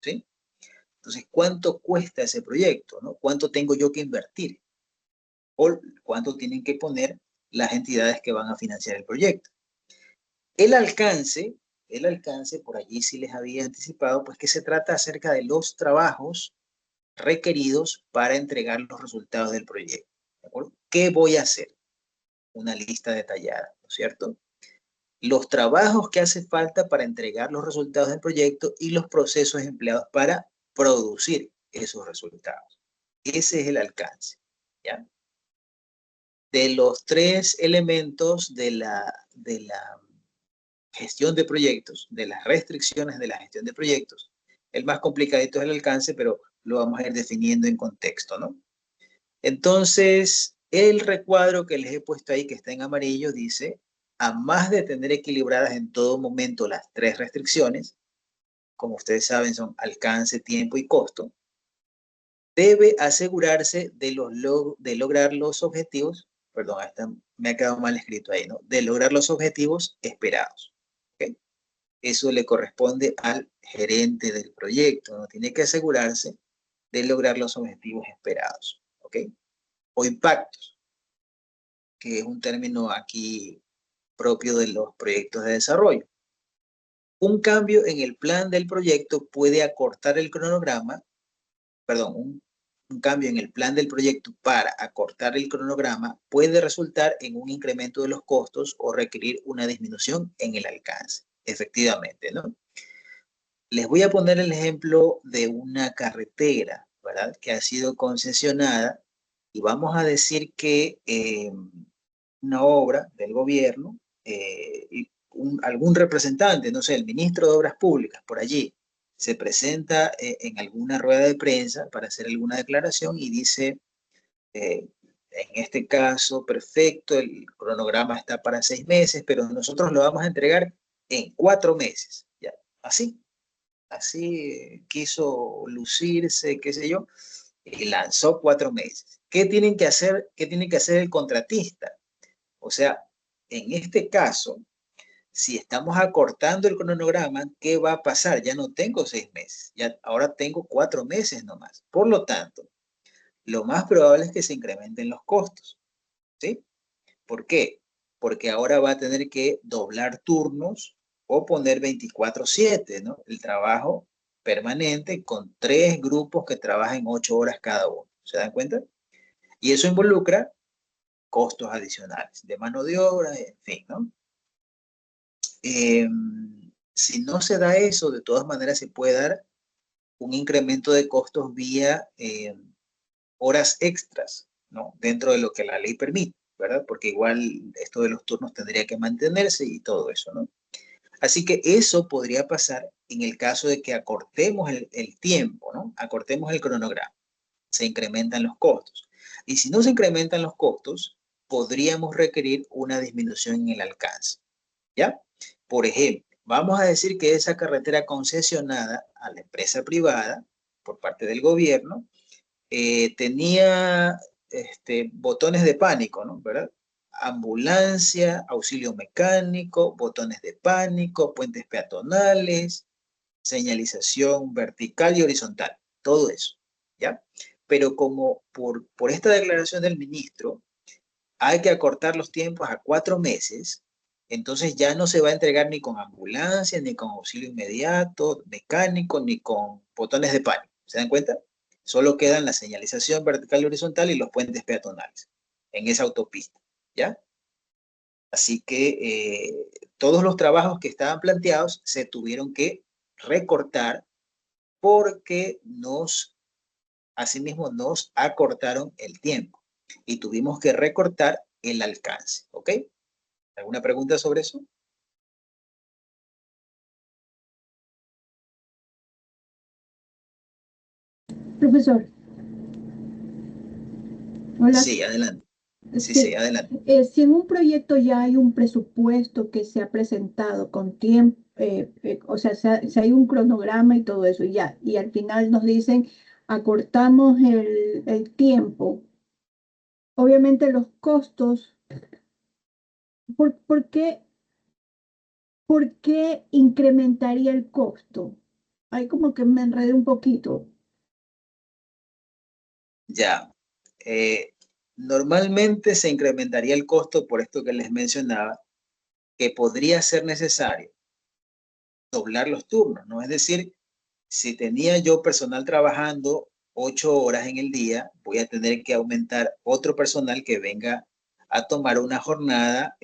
¿sí? Entonces, ¿cuánto cuesta ese proyecto, no? ¿Cuánto tengo yo que invertir? O cuánto tienen que poner las entidades que van a financiar el proyecto. El alcance, por allí sí les había anticipado, pues que se trata acerca de los trabajos requeridos para entregar los resultados del proyecto. ¿De acuerdo? ¿Qué voy a hacer? Una lista detallada, ¿no es cierto? Los trabajos que hace falta para entregar los resultados del proyecto y los procesos empleados para producir esos resultados. Ese es el alcance, ¿ya? De los tres elementos de la gestión de proyectos, de las restricciones de la gestión de proyectos, el más complicadito es el alcance, pero lo vamos a ir definiendo en contexto, ¿no? Entonces, el recuadro que les he puesto ahí, que está en amarillo, dice, a más de tener equilibradas en todo momento las tres restricciones, como ustedes saben son alcance, tiempo y costo, debe asegurarse de lograr los objetivos, perdón, me ha quedado mal escrito ahí, ¿no? De lograr los objetivos esperados. ¿Okay? Eso le corresponde al gerente del proyecto, ¿no? Tiene que asegurarse de lograr los objetivos esperados, ¿ok? O impactos, que es un término aquí propio de los proyectos de desarrollo. Un cambio en el plan del proyecto puede acortar el cronograma, perdón, un cambio en el plan del proyecto para acortar el cronograma puede resultar en un incremento de los costos o requerir una disminución en el alcance, efectivamente, ¿no? Les voy a poner el ejemplo de una carretera, ¿verdad? Que ha sido concesionada y vamos a decir que una obra del gobierno, algún representante, no sé, el ministro de Obras Públicas, por allí, se presenta en alguna rueda de prensa para hacer alguna declaración y dice, en este caso, perfecto, el cronograma está para 6 meses, pero nosotros lo vamos a entregar en 4 meses, ¿ya? Así quiso lucirse, qué sé yo, y lanzó 4 meses. ¿Qué tienen que hacer el contratista? O sea, en este caso, si estamos acortando el cronograma, ¿qué va a pasar? Ya no tengo 6 meses, ya ahora tengo 4 meses nomás. Por lo tanto, lo más probable es que se incrementen los costos, ¿sí? ¿Por qué? Porque ahora va a tener que doblar turnos o poner 24/7, ¿no? El trabajo permanente con 3 grupos que trabajan 8 horas cada uno. ¿Se dan cuenta? Y eso involucra costos adicionales de mano de obra, en fin, ¿no? Si no se da eso, de todas maneras se puede dar un incremento de costos vía horas extras, ¿no? Dentro de lo que la ley permite, ¿verdad? Porque igual esto de los turnos tendría que mantenerse y todo eso, ¿no? Así que eso podría pasar en el caso de que acortemos el tiempo, ¿no? Acortemos el cronograma. Se incrementan los costos. Y si no se incrementan los costos, podríamos requerir una disminución en el alcance, ¿ya? Por ejemplo, vamos a decir que esa carretera concesionada a la empresa privada por parte del gobierno tenía botones de pánico, ¿no? ¿Verdad? Ambulancia, auxilio mecánico, botones de pánico, puentes peatonales, señalización vertical y horizontal, todo eso, ¿ya? Pero como por esta declaración del ministro hay que acortar los tiempos a 4 meses, entonces ya no se va a entregar ni con ambulancia, ni con auxilio inmediato, mecánico, ni con botones de pánico. ¿Se dan cuenta? Solo quedan la señalización vertical y horizontal y los puentes peatonales en esa autopista, ¿ya? Así que todos los trabajos que estaban planteados se tuvieron que recortar porque asimismo nos acortaron el tiempo y tuvimos que recortar el alcance, ¿ok? ¿Alguna pregunta sobre eso? Profesor, hola. Sí, adelante. Sí, adelante. Si en un proyecto ya hay un presupuesto que se ha presentado con tiempo, o sea, si hay un cronograma y todo eso, ya, y al final nos dicen, acortamos el tiempo, obviamente los costos, ¿por qué incrementaría el costo? Ahí como que me enredé un poquito. Ya. Normalmente se incrementaría el costo por esto que les mencionaba, que podría ser necesario doblar los turnos, ¿no? Es decir, si tenía yo personal trabajando 8 horas en el día, voy a tener que aumentar otro personal que venga a tomar una jornada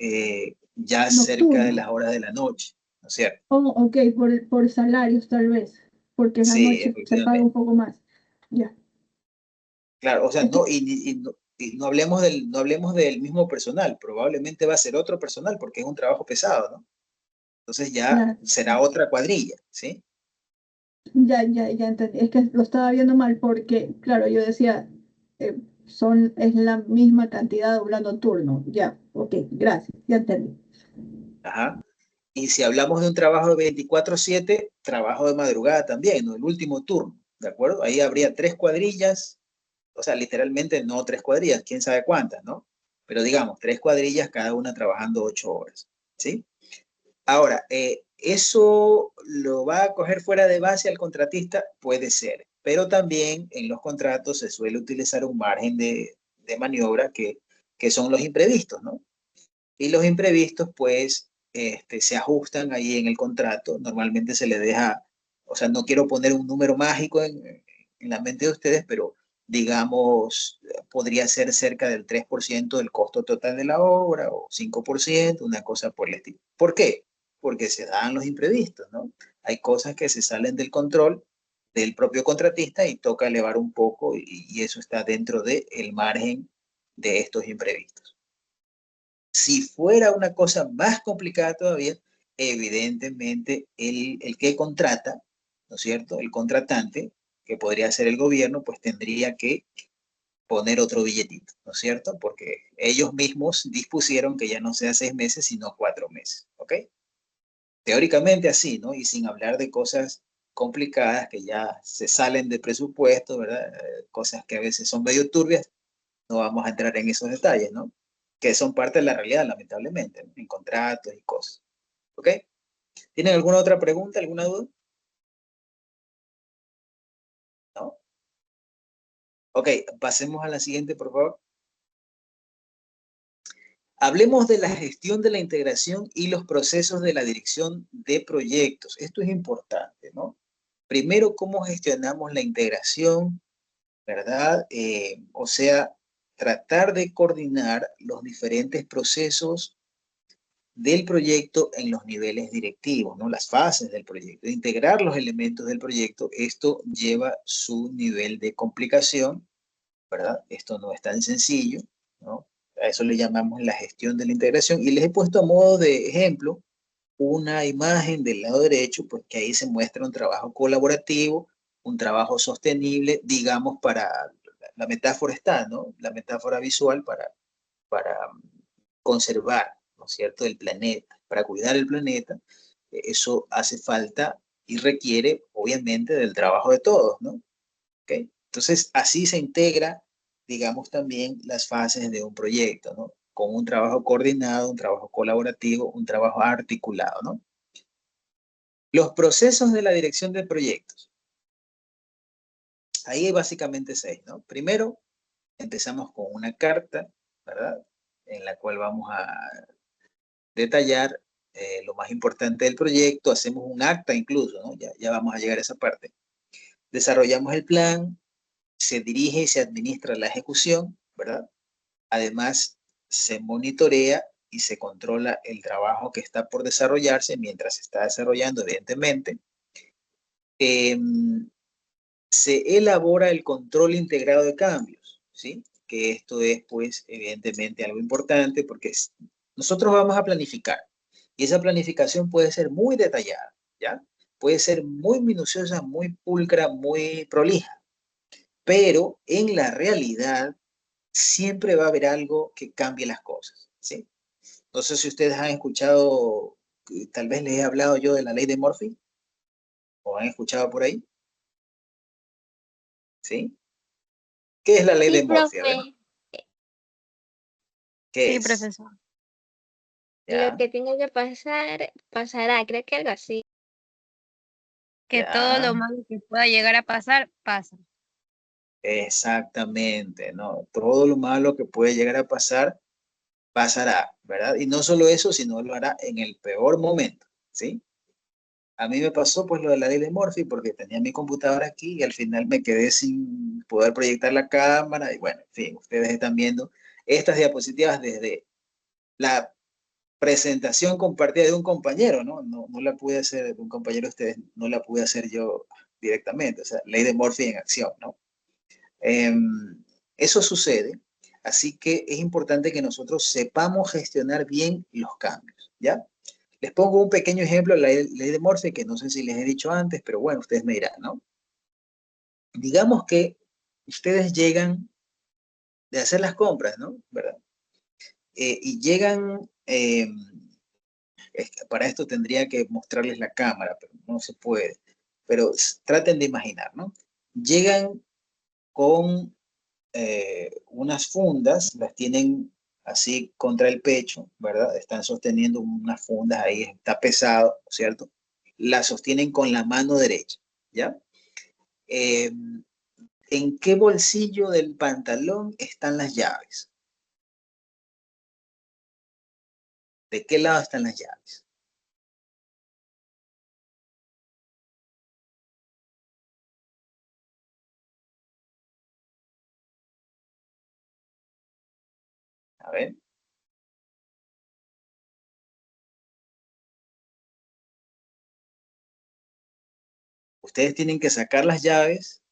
ya cerca de Nocturno. las horas de la noche, ¿no es cierto? Oh, ok, por salarios tal vez, porque en la Sí, noche se paga efectivamente. un poco más. Ya. Claro, o sea, Esto- no hablemos del mismo personal, probablemente va a ser otro personal porque es un trabajo pesado, ¿no? Entonces ya Claro, será otra cuadrilla, ¿sí? ya entendí. Es que lo estaba viendo mal porque, claro, yo decía, es la misma cantidad doblando turno. Ya, ok, gracias, ya entendí. Ajá. Y si hablamos de un trabajo de 24/7, trabajo de madrugada también, ¿no? El último turno, ¿de acuerdo? Ahí habría 3 cuadrillas, o sea, literalmente no 3 cuadrillas, quién sabe cuántas, ¿no? Pero digamos, 3 cuadrillas, cada una trabajando 8 horas, ¿sí? Ahora, ¿eso lo va a coger fuera de base al contratista? Puede ser, pero también en los contratos se suele utilizar un margen de maniobra que son los imprevistos, ¿no? Y los imprevistos, pues, se ajustan ahí en el contrato. Normalmente se le deja, o sea, no quiero poner un número mágico en la mente de ustedes, pero digamos, podría ser cerca del 3% del costo total de la obra o 5%, una cosa por el estilo. ¿Por qué? Porque se dan los imprevistos, ¿no? Hay cosas que se salen del control del propio contratista y toca elevar un poco y eso está dentro del margen de estos imprevistos. Si fuera una cosa más complicada todavía, evidentemente el que contrata, ¿no es cierto? El contratante, que podría ser el gobierno, pues tendría que poner otro billetito, ¿no es cierto? Porque ellos mismos dispusieron que ya no sea 6 meses, sino 4 meses, ¿ok? Teóricamente así, ¿no? Y sin hablar de cosas complicadas que ya se salen de presupuesto, ¿verdad? Cosas que a veces son medio turbias, no vamos a entrar en esos detalles, ¿no? Que son parte de la realidad, lamentablemente, ¿no? En contratos y cosas. ¿Ok? ¿Tienen alguna otra pregunta, alguna duda? ¿No? Ok, pasemos a la siguiente, por favor. Hablemos de la gestión de la integración y los procesos de la dirección de proyectos. Esto es importante, ¿no? Primero, ¿cómo gestionamos la integración? ¿Verdad? O sea, tratar de coordinar los diferentes procesos del proyecto en los niveles directivos, ¿no? Las fases del proyecto, integrar los elementos del proyecto. Esto lleva su nivel de complicación, ¿verdad? Esto no es tan sencillo, ¿no? A eso le llamamos la gestión de la integración, y les he puesto a modo de ejemplo una imagen del lado derecho, pues que ahí se muestra un trabajo colaborativo, un trabajo sostenible, digamos, para la metáfora está, ¿no? La metáfora visual para conservar, ¿no es cierto?, el planeta, para cuidar el planeta. Eso hace falta y requiere, obviamente, del trabajo de todos, ¿no? ¿Okay? Entonces, así se integra, digamos, también las fases de un proyecto, ¿no? Con un trabajo coordinado, un trabajo colaborativo, un trabajo articulado, ¿no? Los procesos de la dirección de proyectos. Ahí hay básicamente 6, ¿no? Primero, empezamos con una carta, ¿verdad? En la cual vamos a detallar lo más importante del proyecto, hacemos un acta incluso, ¿no? Ya vamos a llegar a esa parte. Desarrollamos el plan, se dirige y se administra la ejecución, ¿verdad? Además, se monitorea y se controla el trabajo que está por desarrollarse mientras se está desarrollando, evidentemente. Se elabora el control integrado de cambios, ¿sí? Que esto es, pues, evidentemente algo importante porque nosotros vamos a planificar y esa planificación puede ser muy detallada, ¿ya? Puede ser muy minuciosa, muy pulcra, muy prolija, pero en la realidad siempre va a haber algo que cambie las cosas, ¿sí? No sé si ustedes han escuchado, tal vez les he hablado yo de la ley de Murphy, o han escuchado por ahí, ¿sí? ¿Qué es la ley Sí, de Murphy? A ver, profe, ¿qué Sí, es? profesor. lo ¿Ya? que tiene que pasar, pasará, creo que algo así. Que todo Ya, lo malo que pueda llegar a pasar, pasa. exactamente, ¿no? Todo lo malo que puede llegar a pasar, pasará, ¿verdad? Y no solo eso, sino lo hará en el peor momento, ¿sí? A mí me pasó pues lo de la ley de Murphy porque tenía mi computadora aquí y al final me quedé sin poder proyectar la cámara y bueno, en fin, ustedes están viendo estas diapositivas desde la presentación compartida de un compañero, ¿no? No la pude hacer de un compañero de ustedes, no la pude hacer yo directamente, o sea, ley de Murphy en acción, ¿no? Eso sucede, así que es importante que nosotros sepamos gestionar bien los cambios, ¿ya? Les pongo un pequeño ejemplo, la ley de Murphy, que no sé si les he dicho antes, pero bueno, ustedes me dirán, ¿no? Digamos que ustedes llegan de hacer las compras, ¿no? ¿Verdad? Y llegan, para esto tendría que mostrarles la cámara, pero no se puede. Pero traten de imaginar, ¿no? Llegan con unas fundas, las tienen así contra el pecho, ¿verdad? Están sosteniendo unas fundas ahí, está pesado, ¿cierto? La sostienen con la mano derecha, ¿ya? ¿En qué bolsillo del pantalón están las llaves? ¿De qué lado están las llaves? A ver. Ustedes tienen que sacar las llaves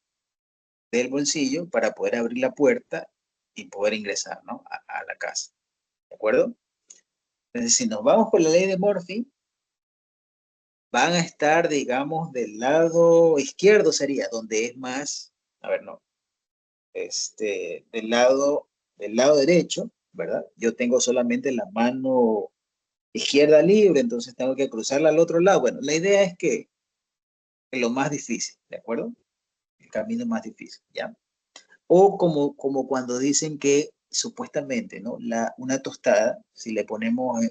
del bolsillo para poder abrir la puerta y poder ingresar, ¿no? A la casa. ¿De acuerdo? Entonces, si nos vamos por la ley de Murphy, van a estar, digamos, del lado izquierdo sería, donde es más, a ver, no, del lado derecho, ¿verdad? Yo tengo solamente la mano izquierda libre, entonces tengo que cruzarla al otro lado. Bueno, la idea es que es lo más difícil, ¿de acuerdo? El camino más difícil, ¿ya? O como cuando dicen que supuestamente, ¿no? Una tostada, si le ponemos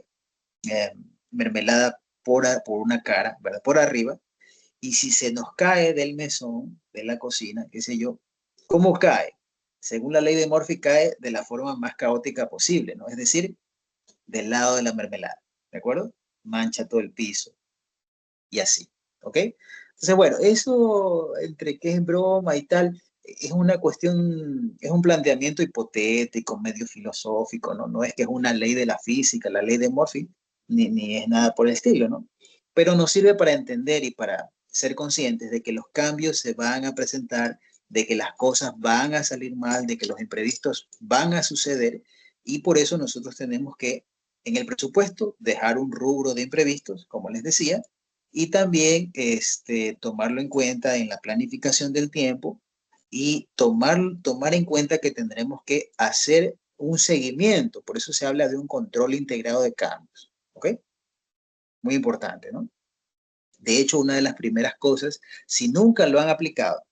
eh, mermelada por una cara, ¿verdad? Por arriba, y si se nos cae del mesón, de la cocina, qué sé yo, ¿cómo cae? Según la ley de Murphy, cae de la forma más caótica posible, ¿no? Es decir, del lado de la mermelada, ¿de acuerdo? Mancha todo el piso y así, ¿ok? Entonces, bueno, eso entre que es broma y tal, es una cuestión, es un planteamiento hipotético, medio filosófico, ¿no? No es que es una ley de la física, la ley de Murphy, ni es nada por el estilo, ¿no? Pero nos sirve para entender y para ser conscientes de que los cambios se van a presentar, de que las cosas van a salir mal, de que los imprevistos van a suceder, y por eso nosotros tenemos que, en el presupuesto, dejar un rubro de imprevistos, como les decía, y también tomarlo en cuenta en la planificación del tiempo y tomar en cuenta que tendremos que hacer un seguimiento. Por eso se habla de un control integrado de cambios. ¿Ok? Muy importante, ¿no? De hecho, una de las primeras cosas, si nunca lo han aplicado,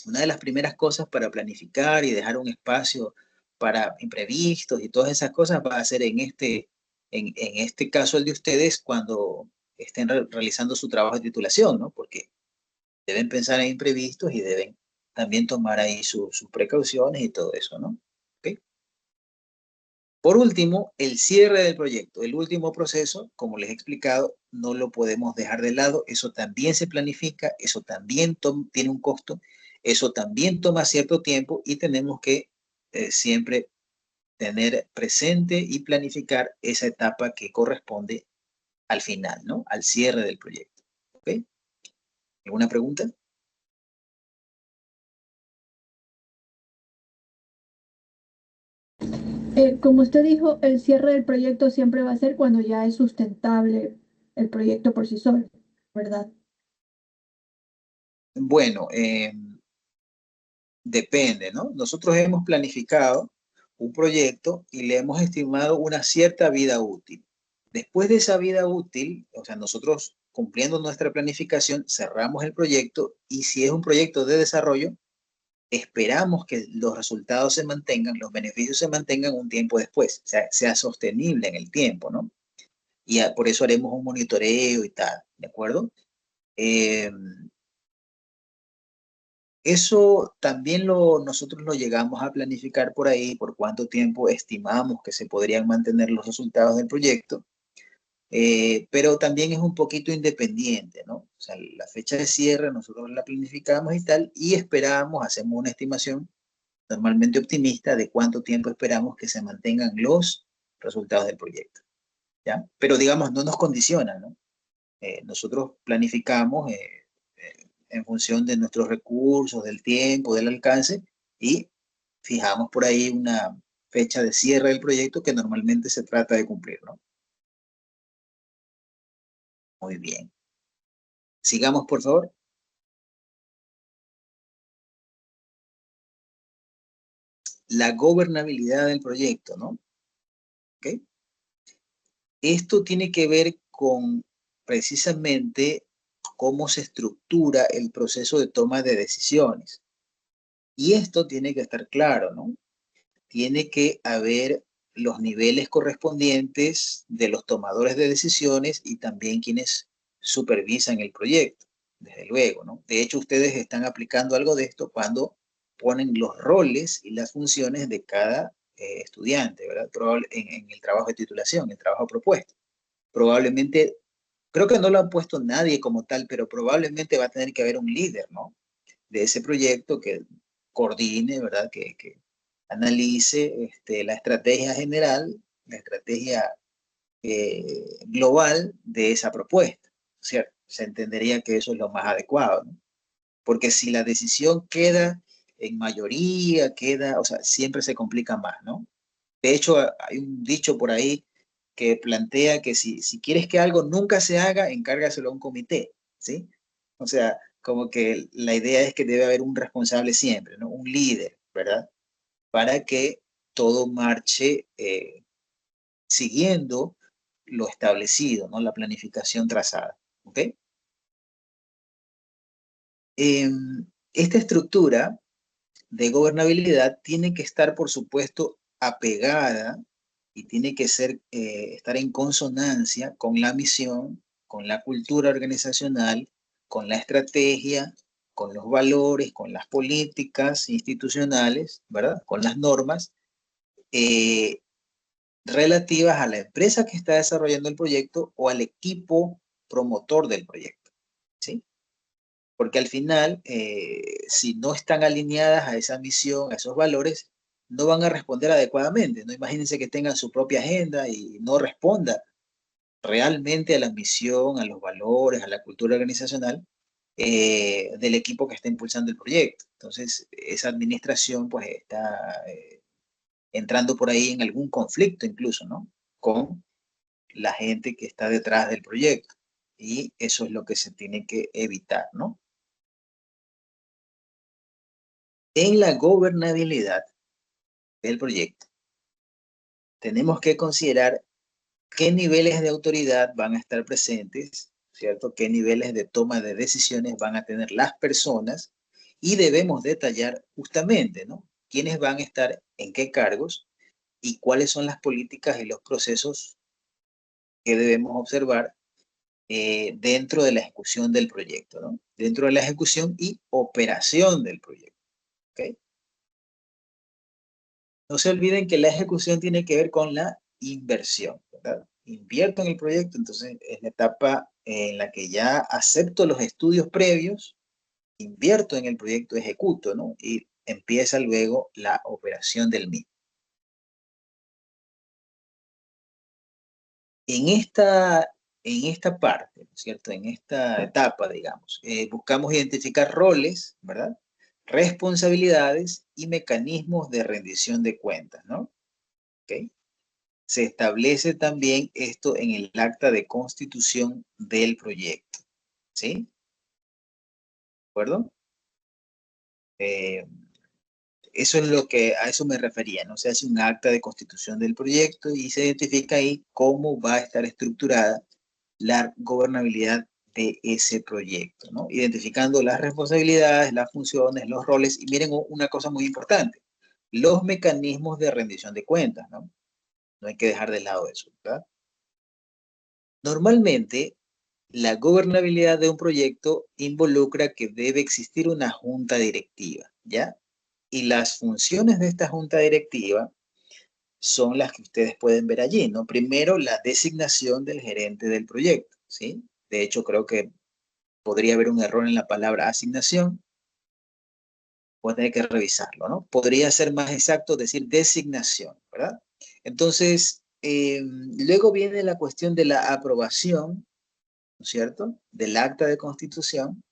una de las primeras cosas para planificar y dejar un espacio para imprevistos y todas esas cosas va a ser en este caso el de ustedes cuando estén realizando su trabajo de titulación, ¿no? Porque deben pensar en imprevistos y deben también tomar ahí sus precauciones y todo eso, ¿no? ¿Ok? Por último, el cierre del proyecto, el último proceso, como les he explicado, no lo podemos dejar de lado. Eso también se planifica, eso también tiene un costo, eso también toma cierto tiempo y tenemos que siempre tener presente y planificar esa etapa que corresponde al final, ¿no? Al cierre del proyecto. ¿Ok? ¿Alguna pregunta? Como usted dijo, el cierre del proyecto siempre va a ser cuando ya es sustentable el proyecto por sí solo, ¿verdad? Bueno, depende, ¿no? Nosotros hemos planificado un proyecto y le hemos estimado una cierta vida útil. Después de esa vida útil, o sea, nosotros cumpliendo nuestra planificación, cerramos el proyecto y si es un proyecto de desarrollo, esperamos que los resultados se mantengan, los beneficios se mantengan un tiempo después, o sea, sea sostenible en el tiempo, ¿no? Y por eso haremos un monitoreo y tal, ¿de acuerdo? Eso también nosotros lo llegamos a planificar por ahí, por cuánto tiempo estimamos que se podrían mantener los resultados del proyecto, pero también es un poquito independiente, ¿no? O sea, la fecha de cierre nosotros la planificamos y tal, y esperamos, hacemos una estimación normalmente optimista de cuánto tiempo esperamos que se mantengan los resultados del proyecto, ¿ya? Pero digamos, no nos condicionan, ¿no? Nosotros planificamos en función de nuestros recursos, del tiempo, del alcance, y fijamos por ahí una fecha de cierre del proyecto que normalmente se trata de cumplir, ¿no? Muy bien. Sigamos, por favor. La gobernabilidad del proyecto, ¿no? ¿Ok? Esto tiene que ver con precisamente cómo se estructura el proceso de toma de decisiones. Y esto tiene que estar claro, ¿no? Tiene que haber los niveles correspondientes de los tomadores de decisiones y también quienes supervisan el proyecto, desde luego, ¿no? De hecho, ustedes están aplicando algo de esto cuando ponen los roles y las funciones de cada estudiante, ¿verdad? En el trabajo de titulación, el trabajo propuesto. Probablemente, creo que no lo han puesto nadie como tal, pero probablemente va a tener que haber un líder, ¿no? De ese proyecto que coordine, ¿verdad? Que analice la estrategia general, la estrategia global de esa propuesta, ¿cierto? Se entendería que eso es lo más adecuado, ¿no? Porque si la decisión queda en mayoría, o sea, siempre se complica más, ¿no? De hecho, hay un dicho por ahí que plantea que si quieres que algo nunca se haga, encárgaselo a un comité, ¿sí? O sea, como que la idea es que debe haber un responsable siempre, ¿no? Un líder, ¿verdad? Para que todo marche siguiendo lo establecido, ¿no? La planificación trazada, ¿ok? Esta estructura de gobernabilidad tiene que estar, por supuesto, apegada y tiene que estar en consonancia con la misión, con la cultura organizacional, con la estrategia, con los valores, con las políticas institucionales, ¿verdad? Con las normas relativas a la empresa que está desarrollando el proyecto o al equipo promotor del proyecto, ¿sí? Porque al final, si no están alineadas a esa misión, a esos valores, no van a responder adecuadamente, ¿no? Imagínense que tengan su propia agenda y no responda realmente a la misión, a los valores, a la cultura organizacional del equipo que está impulsando el proyecto. Entonces, esa administración pues está entrando por ahí en algún conflicto incluso, ¿no? Con la gente que está detrás del proyecto. Y eso es lo que se tiene que evitar, ¿no? En la gobernabilidad del proyecto, tenemos que considerar qué niveles de autoridad van a estar presentes, ¿cierto? Qué niveles de toma de decisiones van a tener las personas y debemos detallar justamente, ¿no? Quiénes van a estar en qué cargos y cuáles son las políticas y los procesos que debemos observar dentro de la ejecución del proyecto, ¿no? Dentro de la ejecución y operación del proyecto, ¿ok? No se olviden que la ejecución tiene que ver con la inversión, ¿verdad? Invierto en el proyecto, entonces es la etapa en la que ya acepto los estudios previos, invierto en el proyecto, ejecuto, ¿no? Y empieza luego la operación del mismo. En esta parte, ¿cierto? En esta etapa, digamos, buscamos identificar roles, ¿verdad? Responsabilidades y mecanismos de rendición de cuentas, ¿no? ¿Ok? Se establece también esto en el acta de constitución del proyecto, ¿sí? ¿De acuerdo? Eso es lo que, a eso me refería, ¿no? Se hace un acta de constitución del proyecto y se identifica ahí cómo va a estar estructurada la gobernabilidad de ese proyecto, ¿no? Identificando las responsabilidades, las funciones, los roles, y miren una cosa muy importante, los mecanismos de rendición de cuentas, ¿no? No hay que dejar de lado eso, ¿verdad? Normalmente, la gobernabilidad de un proyecto involucra que debe existir una junta directiva, ¿ya? Y las funciones de esta junta directiva son las que ustedes pueden ver allí, ¿no? Primero, la designación del gerente del proyecto, ¿sí? De hecho, creo que podría haber un error en la palabra asignación. Voy a tener que revisarlo, ¿no? Podría ser más exacto decir designación, ¿verdad? Entonces, luego viene la cuestión de la aprobación, ¿no es cierto? Del acta de constitución.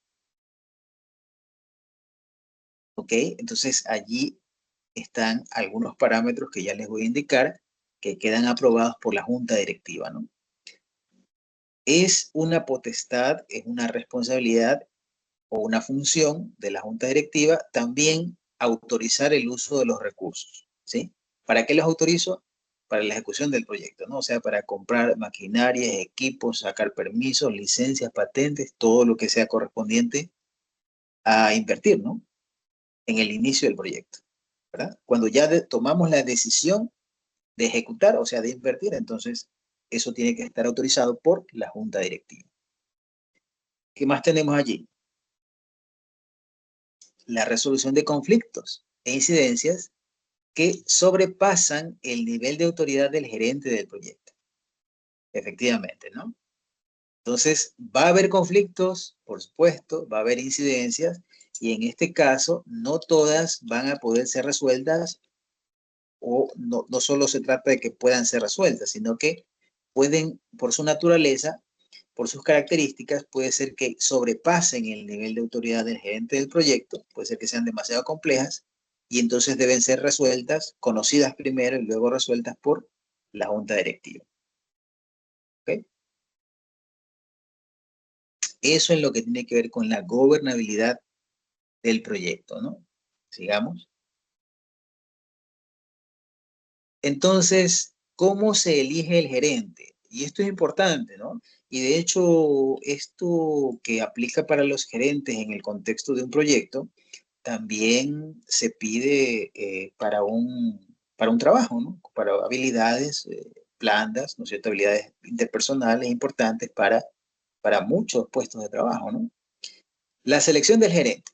¿Ok? Entonces, allí están algunos parámetros que ya les voy a indicar que quedan aprobados por la junta directiva, ¿no? Es una potestad, es una responsabilidad o una función de la junta directiva también autorizar el uso de los recursos, ¿sí? ¿Para qué los autorizo? Para la ejecución del proyecto, ¿no? O sea, para comprar maquinarias, equipos, sacar permisos, licencias, patentes, todo lo que sea correspondiente a invertir, ¿no? En el inicio del proyecto, ¿verdad? Cuando ya tomamos la decisión de ejecutar, o sea, de invertir, entonces eso tiene que estar autorizado por la junta directiva. ¿Qué más tenemos allí? La resolución de conflictos e incidencias que sobrepasan el nivel de autoridad del gerente del proyecto. Efectivamente, ¿no? Entonces, va a haber conflictos, por supuesto, va a haber incidencias, y en este caso, no todas van a poder ser resueltas, o no solo se trata de que puedan ser resueltas, sino que pueden, por su naturaleza, por sus características, puede ser que sobrepasen el nivel de autoridad del gerente del proyecto, puede ser que sean demasiado complejas, y entonces deben ser resueltas, conocidas primero y luego resueltas por la junta directiva. ¿Ok? Eso es lo que tiene que ver con la gobernabilidad del proyecto, ¿no? Sigamos. Entonces, ¿cómo se elige el gerente? Y esto es importante, ¿no? Y de hecho, esto que aplica para los gerentes en el contexto de un proyecto, también se pide para un trabajo, ¿no? Para habilidades blandas, ¿no es cierto? Habilidades interpersonales importantes para muchos puestos de trabajo, ¿no? La selección del gerente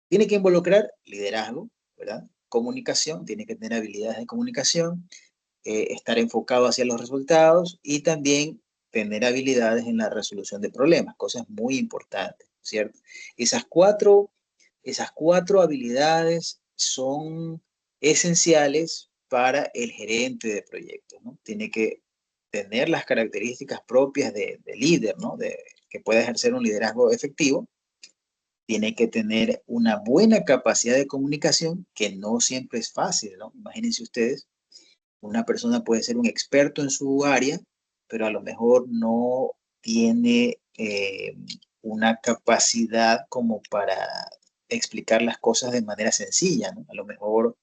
tiene que involucrar liderazgo, ¿verdad? Comunicación, tiene que tener habilidades de comunicación, estar enfocado hacia los resultados y también tener habilidades en la resolución de problemas, cosas muy importantes, ¿cierto? Esas cuatro habilidades son esenciales para el gerente de proyectos, ¿no? Tiene que tener las características propias de líder, ¿no? Que pueda ejercer un liderazgo efectivo, tiene que tener una buena capacidad de comunicación, que no siempre es fácil, ¿no? Imagínense ustedes, una persona puede ser un experto en su área, pero a lo mejor no tiene una capacidad como para explicar las cosas de manera sencilla, ¿no? A lo mejor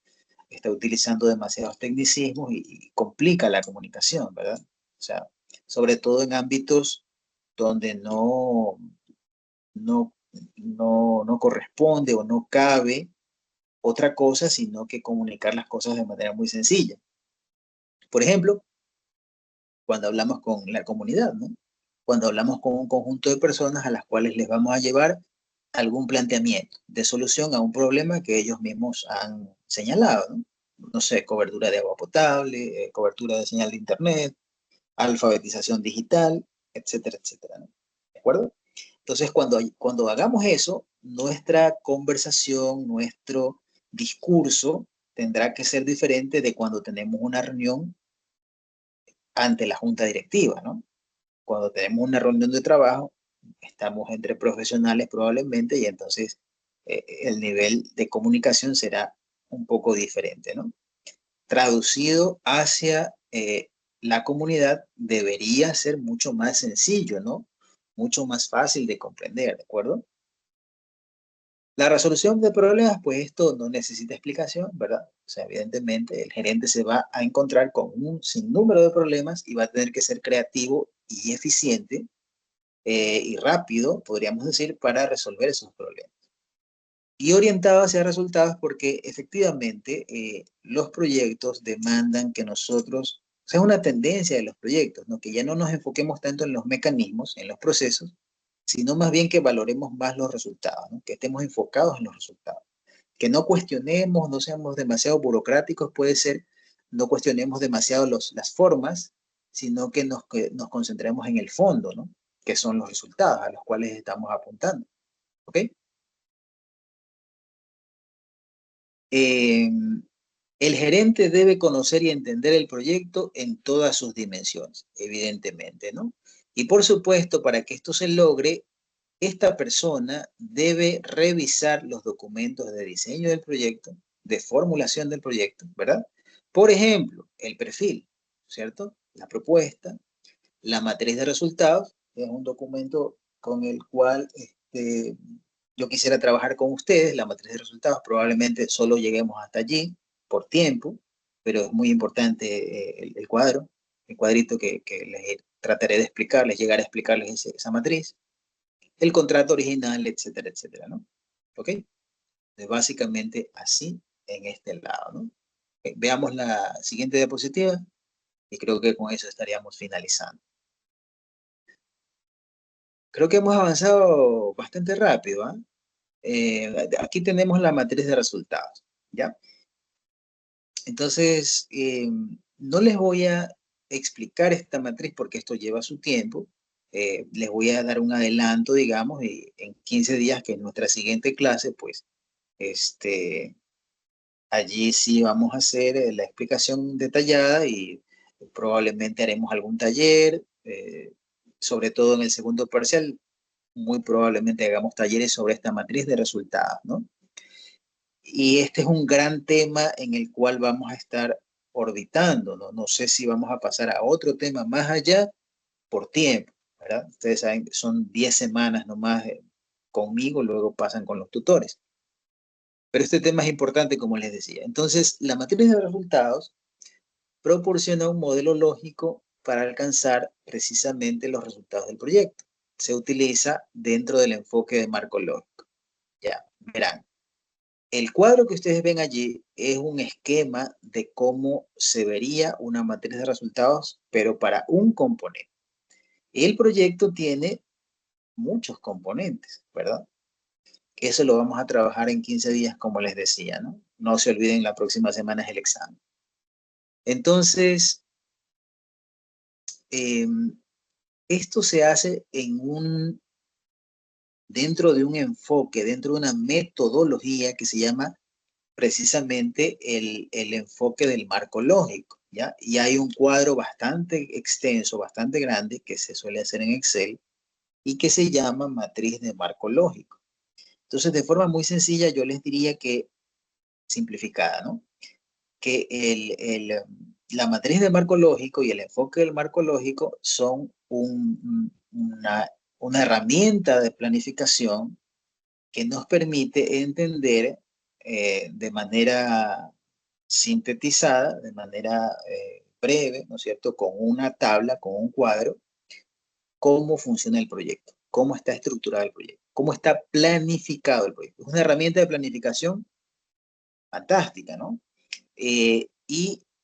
está utilizando demasiados tecnicismos y complica la comunicación, ¿verdad? O sea, sobre todo en ámbitos donde no corresponde o no cabe otra cosa, sino que comunicar las cosas de manera muy sencilla. Por ejemplo, cuando hablamos con la comunidad, ¿no? Cuando hablamos con un conjunto de personas a las cuales les vamos a llevar algún planteamiento de solución a un problema que ellos mismos han señalado, ¿no? No sé, cobertura de agua potable, cobertura de señal de internet, alfabetización digital, etcétera, etcétera, ¿no? ¿De acuerdo? Entonces, cuando hagamos eso, nuestra conversación, nuestro discurso tendrá que ser diferente de cuando tenemos una reunión ante la junta directiva, ¿no? Cuando tenemos una reunión de trabajo, estamos entre profesionales probablemente y entonces el nivel de comunicación será un poco diferente, ¿no? Traducido hacia la comunidad debería ser mucho más sencillo, ¿no? Mucho más fácil de comprender, ¿de acuerdo? La resolución de problemas, pues esto no necesita explicación, ¿verdad? O sea, evidentemente el gerente se va a encontrar con un sinnúmero de problemas y va a tener que ser creativo y eficiente y rápido, podríamos decir, para resolver esos problemas. Y orientado hacia resultados porque efectivamente los proyectos demandan que nosotros, o sea, es una tendencia de los proyectos, ¿no? Que ya no nos enfoquemos tanto en los mecanismos, en los procesos, sino más bien que valoremos más los resultados, ¿no? Que estemos enfocados en los resultados. Que no cuestionemos, no seamos demasiado burocráticos, puede ser, no cuestionemos demasiado las formas, sino que nos concentremos en el fondo, ¿no? Que son los resultados a los cuales estamos apuntando. ¿Ok? El gerente debe conocer y entender el proyecto en todas sus dimensiones, evidentemente, ¿no? Y por supuesto, para que esto se logre, esta persona debe revisar los documentos de diseño del proyecto, de formulación del proyecto, ¿verdad? Por ejemplo, el perfil, ¿cierto? La propuesta, la matriz de resultados, es un documento con el cual yo quisiera trabajar con ustedes. La matriz de resultados probablemente solo lleguemos hasta allí por tiempo, pero es muy importante el cuadro, el cuadrito que les trataré de explicarles, llegar a explicarles esa matriz, el contrato original, etcétera, etcétera, ¿no? ¿Ok? Entonces, básicamente así en este lado, ¿no? Veamos la siguiente diapositiva y creo que con eso estaríamos finalizando. Creo que hemos avanzado bastante rápido, ¿ah? Aquí tenemos la matriz de resultados, ¿ya? Entonces, no les voy a explicar esta matriz porque esto lleva su tiempo. Les voy a dar un adelanto, digamos, y en 15 días, que es nuestra siguiente clase, pues, allí sí vamos a hacer la explicación detallada y probablemente haremos algún taller, sobre todo en el segundo parcial, muy probablemente hagamos talleres sobre esta matriz de resultados, ¿no? Y este es un gran tema en el cual vamos a estar orbitando, ¿no? No sé si vamos a pasar a otro tema más allá por tiempo, ¿verdad? Ustedes saben que son 10 semanas nomás conmigo, luego pasan con los tutores. Pero este tema es importante, como les decía. Entonces, la matriz de resultados proporciona un modelo lógico para alcanzar precisamente los resultados del proyecto. Se utiliza dentro del enfoque de marco lógico. Ya, verán. El cuadro que ustedes ven allí es un esquema de cómo se vería una matriz de resultados, pero para un componente. El proyecto tiene muchos componentes, ¿verdad? Eso lo vamos a trabajar en 15 días, como les decía, ¿no? No se olviden, la próxima semana es el examen. Entonces, esto se hace dentro de un enfoque, dentro de una metodología que se llama precisamente el enfoque del marco lógico, ¿ya? Y hay un cuadro bastante extenso, bastante grande, que se suele hacer en Excel y que se llama matriz de marco lógico. Entonces, de forma muy sencilla, yo les diría que, simplificada, ¿no? Que la matriz de marco lógico y el enfoque del marco lógico son una herramienta de planificación que nos permite entender de manera sintetizada, de manera breve, ¿no es cierto?, con una tabla, con un cuadro, cómo funciona el proyecto, cómo está estructurado el proyecto, cómo está planificado el proyecto. Es una herramienta de planificación fantástica, ¿no? Y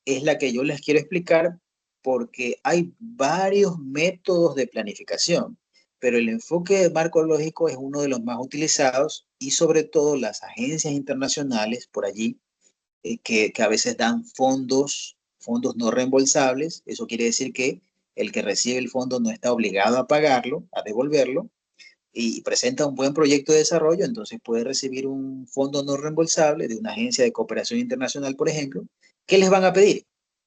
es la que yo les quiero explicar porque hay varios métodos de planificación, pero el enfoque de marco lógico es uno de los más utilizados y sobre todo las agencias internacionales por allí que a veces dan fondos no reembolsables. Eso quiere decir que el que recibe el fondo no está obligado a pagarlo, a devolverlo, y presenta un buen proyecto de desarrollo, entonces puede recibir un fondo no reembolsable de una agencia de cooperación internacional, por ejemplo. ¿Qué les van a pedir?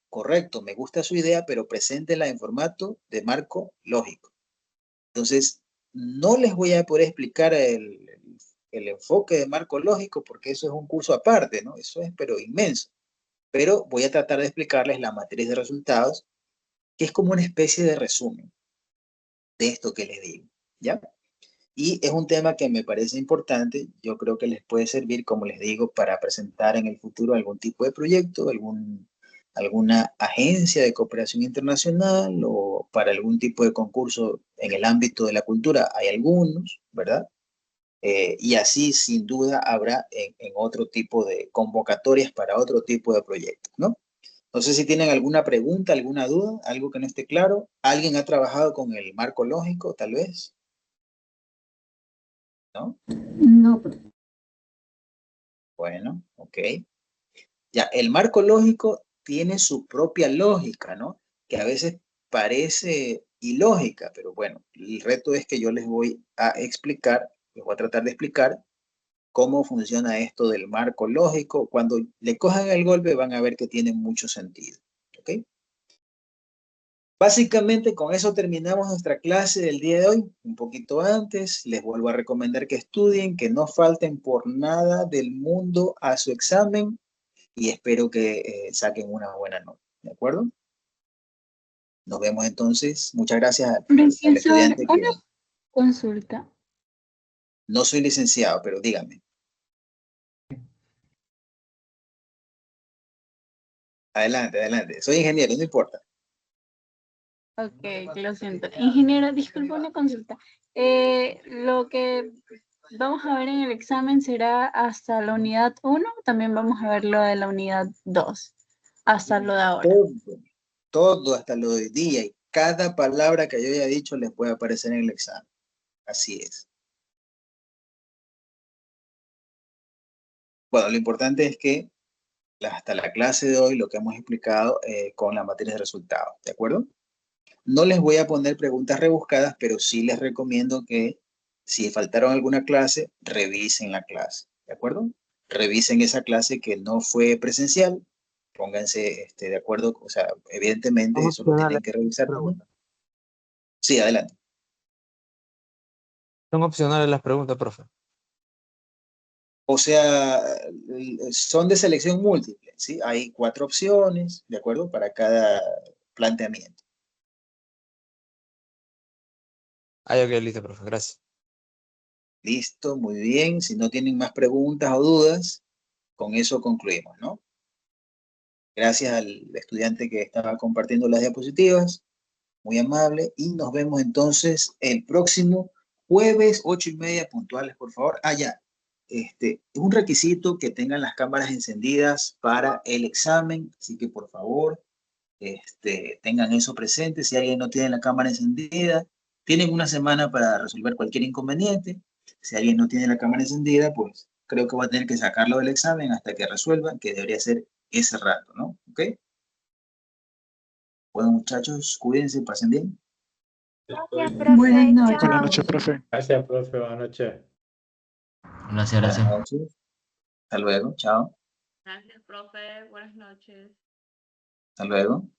Correcto, me gusta su idea, pero preséntela en formato de marco lógico. Entonces, no les voy a poder explicar el enfoque de marco lógico porque eso es un curso aparte, ¿no? Eso es pero inmenso. Pero voy a tratar de explicarles la matriz de resultados, que es como una especie de resumen de esto que les digo, ¿ya? Y es un tema que me parece importante. Yo creo que les puede servir, como les digo, para presentar en el futuro algún tipo de proyecto, alguna agencia de cooperación internacional o para algún tipo de concurso en el ámbito de la cultura. Hay algunos, ¿verdad? Y así, sin duda, habrá en otro tipo de convocatorias para otro tipo de proyectos, ¿no? No sé si tienen alguna pregunta, alguna duda, algo que no esté claro. ¿Alguien ha trabajado con el marco lógico, tal vez? ¿No? No, profe. Bueno, ok. Ya, el marco lógico tiene su propia lógica, ¿no? Que a veces parece ilógica, pero bueno, el reto es que yo les voy a explicar, les voy a tratar de explicar cómo funciona esto del marco lógico. Cuando le cojan el golpe van a ver que tiene mucho sentido, ¿ok? Básicamente con eso terminamos nuestra clase del día de hoy. Un poquito antes, les vuelvo a recomendar que estudien, que no falten por nada del mundo a su examen y espero que saquen una buena nota, ¿de acuerdo? Nos vemos entonces. Muchas gracias al Profesor, estudiante que una consulta. no soy licenciado, pero dígame. Adelante, adelante. Soy ingeniero, no importa. Ok, lo siento. Ingeniero, disculpa una consulta. Lo que vamos a ver en el examen será hasta la unidad 1, también vamos a ver lo de la unidad 2, hasta lo de ahora. Todo hasta lo de día y cada palabra que yo haya dicho les puede aparecer en el examen. Así es. Bueno, lo importante es que hasta la clase de hoy lo que hemos explicado con la materia de resultados, ¿de acuerdo? No les voy a poner preguntas rebuscadas, pero sí les recomiendo que si faltaron alguna clase, revisen la clase, ¿de acuerdo? Revisen esa clase que no fue presencial, pónganse de acuerdo, o sea, evidentemente eso lo tienen que revisar también. Sí, adelante. Son opcionales las preguntas, profe. O sea, son de selección múltiple, ¿sí? Hay 4 opciones, ¿de acuerdo? Para cada planteamiento. Ah, ok, listo, profe, gracias. Listo, muy bien. Si no tienen más preguntas o dudas, con eso concluimos, ¿no? Gracias al estudiante que estaba compartiendo las diapositivas, muy amable, y nos vemos entonces el próximo jueves, 8:30 puntuales, por favor. Ah, ya. Es un requisito que tengan las cámaras encendidas para el examen, así que por favor, tengan eso presente. Si alguien no tiene la cámara encendida, tienen una semana para resolver cualquier inconveniente. Si alguien no tiene la cámara encendida, pues creo que va a tener que sacarlo del examen hasta que resuelvan, que debería ser ese rato, ¿no? ¿Ok? Bueno, muchachos, cuídense, pasen bien. Gracias, profe. Buenas noches. Chao. Buenas noches, profe. Gracias, profe. Buenas noches. Gracias, Buenas gracias. noches. Hasta luego. Chao. Gracias, profe. Buenas noches. Hasta luego.